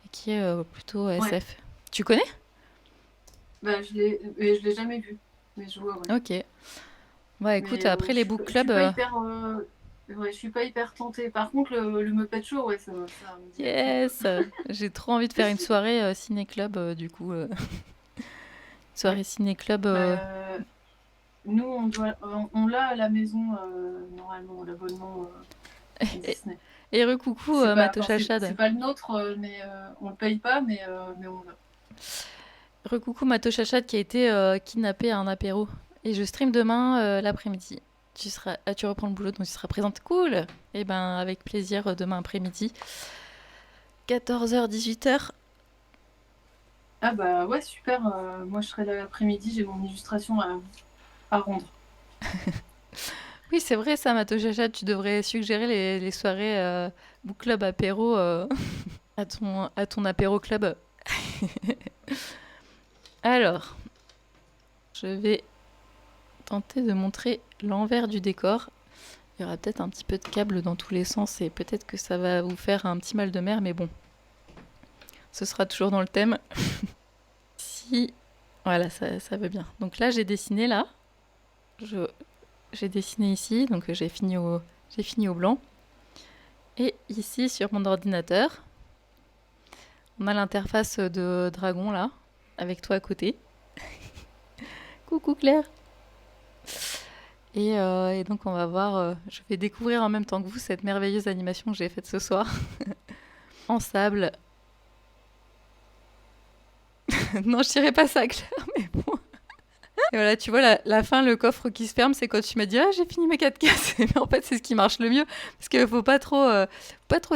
et qui est plutôt SF. Tu connais? Bah, mais je l'ai jamais vu. Mais je vois, ouais. Ok. Bah écoute, Mais, après les book je suis clubs... pas hyper, ouais, je suis pas hyper tentée. Par contre, le Muppet Show, ouais, ça me dit Yes. J'ai trop envie de faire une soirée ciné-club, du coup. Soirée ciné-club... nous, on l'a à la maison, normalement, l'abonnement Disney. Et recoucou, C'est pas, Mato enfin, Chachad. c'est pas le nôtre, mais on le paye pas, mais on l'a. Recoucou Mato Chachad qui a été kidnappé à un apéro. Et je stream demain l'après-midi. Tu reprends le boulot, donc tu seras présente. Cool. Et ben avec plaisir demain après-midi. 14h, 18h. Ah bah ouais, super. Moi, je serai là l'après-midi, j'ai mon illustration à rendre. Oui, c'est vrai ça, Mato Chachad. Tu devrais suggérer les soirées book club apéro à ton apéro club. Alors, je vais tenter de montrer l'envers du décor. Il y aura peut-être un petit peu de câble dans tous les sens et peut-être que ça va vous faire un petit mal de mer, mais bon. Ce sera toujours dans le thème. Si... Voilà, ça veut bien. Donc là, j'ai dessiné là. J'ai dessiné ici, donc j'ai fini au blanc. Et ici, sur mon ordinateur, on a l'interface de Dragon là, avec toi à côté. Coucou Claire. Et donc on va voir, je vais découvrir en même temps que vous cette merveilleuse animation que j'ai faite ce soir. En sable. Non, je dirais pas ça Claire, mais bon. Et voilà, tu vois, la fin, le coffre qui se ferme, c'est quand tu m'as dit « Ah, j'ai fini mes 4 cases !» Mais en fait, c'est ce qui marche le mieux. Parce qu'il faut pas trop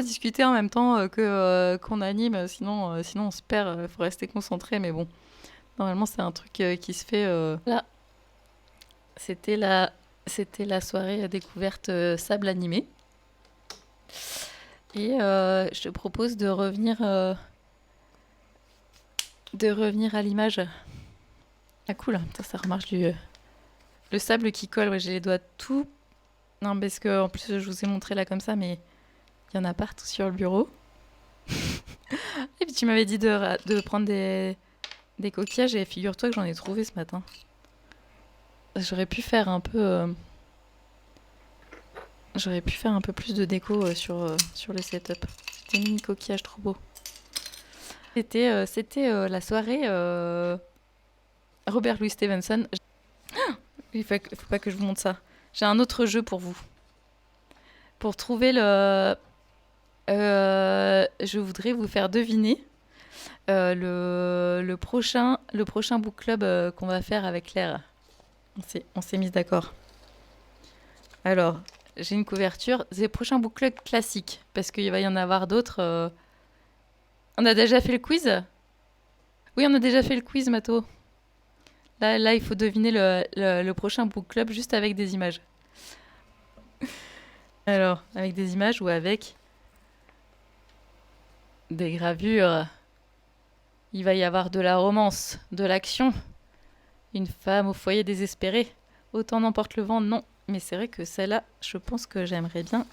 discuter en même temps qu'on anime, sinon on se perd, il faut rester concentré. Mais bon, normalement, c'est un truc qui se fait là. C'était la soirée découverte sable animé. Et je te propose de revenir à l'image. Ah cool, putain, ça remarche le sable qui colle. Ouais, j'ai les doigts tout... Non, parce que en plus, je vous ai montré là comme ça, mais il y en a partout sur le bureau. Et puis tu m'avais dit de prendre des coquillages et figure-toi que j'en ai trouvé ce matin. J'aurais pu faire un peu plus de déco sur le setup. Des mini coquillages trop beaux. C'était la soirée Robert Louis Stevenson. Il faut pas que je vous montre ça. J'ai un autre jeu pour vous. Pour trouver je voudrais vous faire deviner le prochain book club qu'on va faire avec Claire. On s'est mis d'accord. Alors, j'ai une couverture. C'est le prochain book club classique, parce qu'il va y en avoir d'autres. On a déjà fait le quiz? Oui, on a déjà fait le quiz, Mato. Là, il faut deviner le prochain book club juste avec des images. Alors, avec des images ou avec des gravures. Il va y avoir de la romance, de l'action. Une femme au foyer désespérée. Autant n'emporte le vent, non. Mais c'est vrai que celle-là, je pense que j'aimerais bien.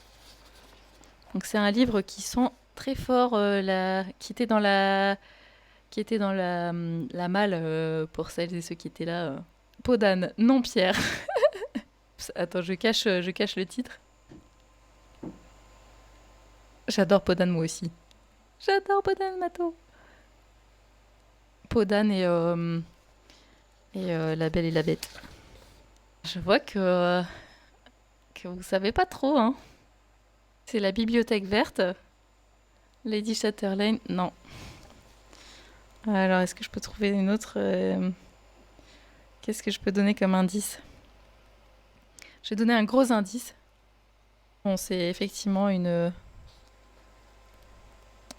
Donc c'est un livre qui sent très fort, qui était dans la malle pour celles et ceux qui étaient là. Peau d'âne, non Pierre. Attends, je cache le titre. J'adore Peau d'âne moi aussi. J'adore Peau d'âne, Mato. Peau d'âne et La Belle et la Bête. Je vois que vous savez pas trop, hein. C'est La Bibliothèque verte. Lady Chatterley, non. Alors, est-ce que je peux trouver une autre Qu'est-ce que je peux donner comme indice? Je vais donner un gros indice. Bon, c'est effectivement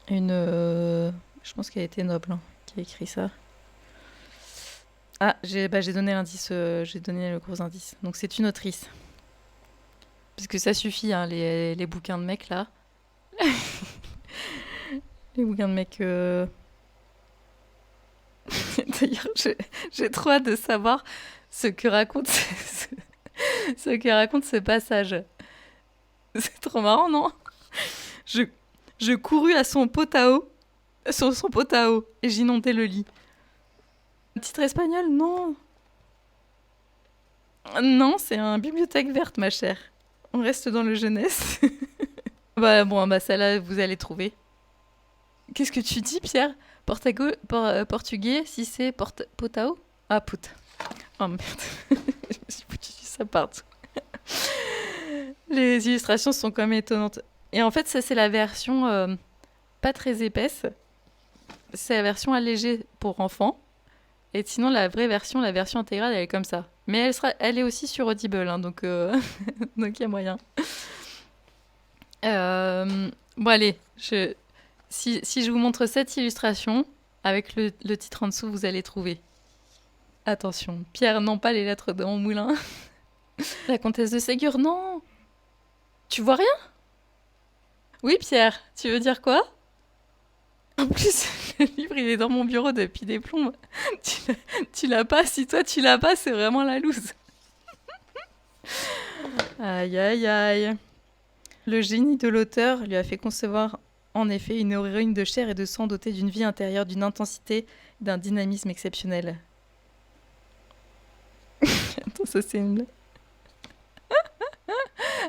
je pense qu'elle était noble, hein, qui a écrit ça. Ah, j'ai donné l'indice, j'ai donné le gros indice. Donc c'est une autrice. Parce que ça suffit, hein, les bouquins de mecs là. Les bouquins de mecs. D'ailleurs, j'ai trop hâte de savoir ce que raconte ce passage. C'est trop marrant, non? Je courus à son pot à eau, sur son pot à eau, et j'inondai le lit. Un titre espagnol? Non. Non, c'est un bibliothèque verte, ma chère. On reste dans le jeunesse. Bon, celle-là, vous allez trouver. Qu'est-ce que tu dis, Pierre? Portugais, si c'est potao? Ah, putain. Oh merde. Je me suis foutu ça partout. Les illustrations sont quand même étonnantes. Et en fait, ça, c'est la version pas très épaisse. C'est la version allégée pour enfants. Et sinon, la vraie version, la version intégrale, elle est comme ça. Mais elle est aussi sur Audible, hein, donc donc il y a moyen. Bon, allez, si je vous montre cette illustration, avec le titre en dessous, vous allez trouver. Attention, Pierre, non pas les lettres de mon moulin. La comtesse de Ségur, non. Tu vois rien? Oui, Pierre, tu veux dire quoi? En plus, le livre, il est dans mon bureau depuis des plombes. Tu l'as pas? Si toi, tu l'as pas, c'est vraiment la loose. Aïe, aïe, aïe. Le génie de l'auteur lui a fait concevoir, en effet, une héroïne de chair et de sang dotée d'une vie intérieure, d'une intensité, et d'un dynamisme exceptionnel. Attends, ça c'est une...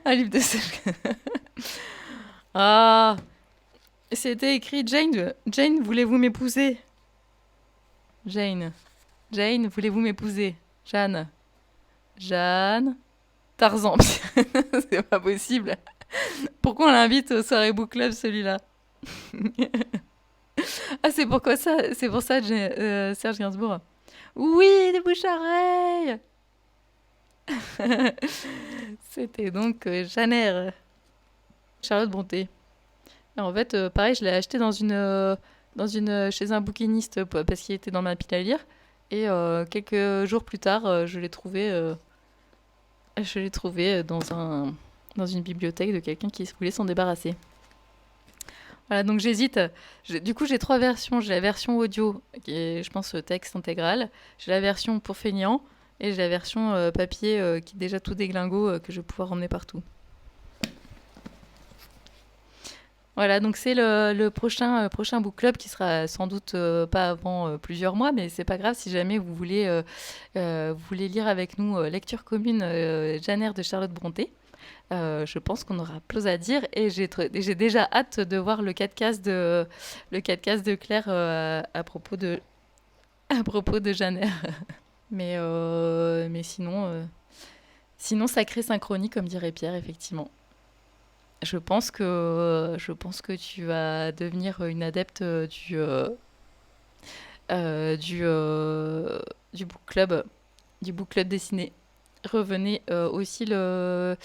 Un livre de... Ah, c'était écrit Jane, voulez-vous m'épouser? Jane, voulez-vous m'épouser? Jeanne, Tarzan. C'est pas possible. Pourquoi on l'invite au soirée book club celui-là? Ah, c'est pour ça, Serge Gainsbourg. Oui, des bouches-oreilles. C'était donc Janer. Charlotte Brontë. Et en fait, pareil, je l'ai acheté chez un bouquiniste parce qu'il était dans ma pile à lire. Et quelques jours plus tard, je l'ai trouvé dans une bibliothèque de quelqu'un qui voulait s'en débarrasser. Voilà, donc j'hésite. Du coup, j'ai 3 versions. J'ai la version audio, qui est, je pense, texte intégral. J'ai la version pour feignant. Et j'ai la version papier, qui est déjà tout déglingo, que je vais pouvoir emmener partout. Voilà, donc c'est le prochain book club qui sera sans doute pas avant plusieurs mois, mais c'est pas grave si jamais vous voulez lire avec nous Lecture commune Janer de Charlotte Brontë. Je pense qu'on aura plus à dire et j'ai déjà hâte de voir le 4 cases de Claire à propos de Janer. Mais sinon sacrée synchronie comme dirait Pierre, effectivement. Je pense que tu vas devenir une adepte du book club dessiné. Revenez aussi le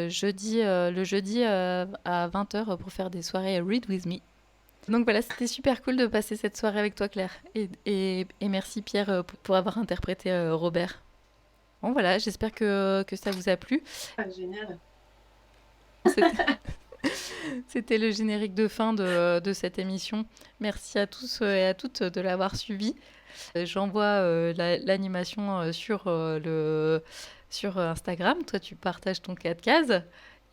jeudi à 20h pour faire des soirées Read With Me. Donc voilà, c'était super cool de passer cette soirée avec toi, Claire. Et merci, Pierre, pour avoir interprété Robert. Bon, voilà, j'espère que ça vous a plu. Ah, génial. C'était le générique de fin de cette émission. Merci à tous et à toutes de l'avoir suivi. J'envoie l'animation sur Instagram. Toi, tu partages ton 4 cases.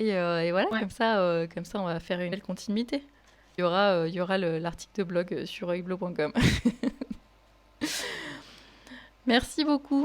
Et voilà, Ouais. comme ça, on va faire une belle continuité. Il y aura l'article de blog sur hublot.com. Merci beaucoup.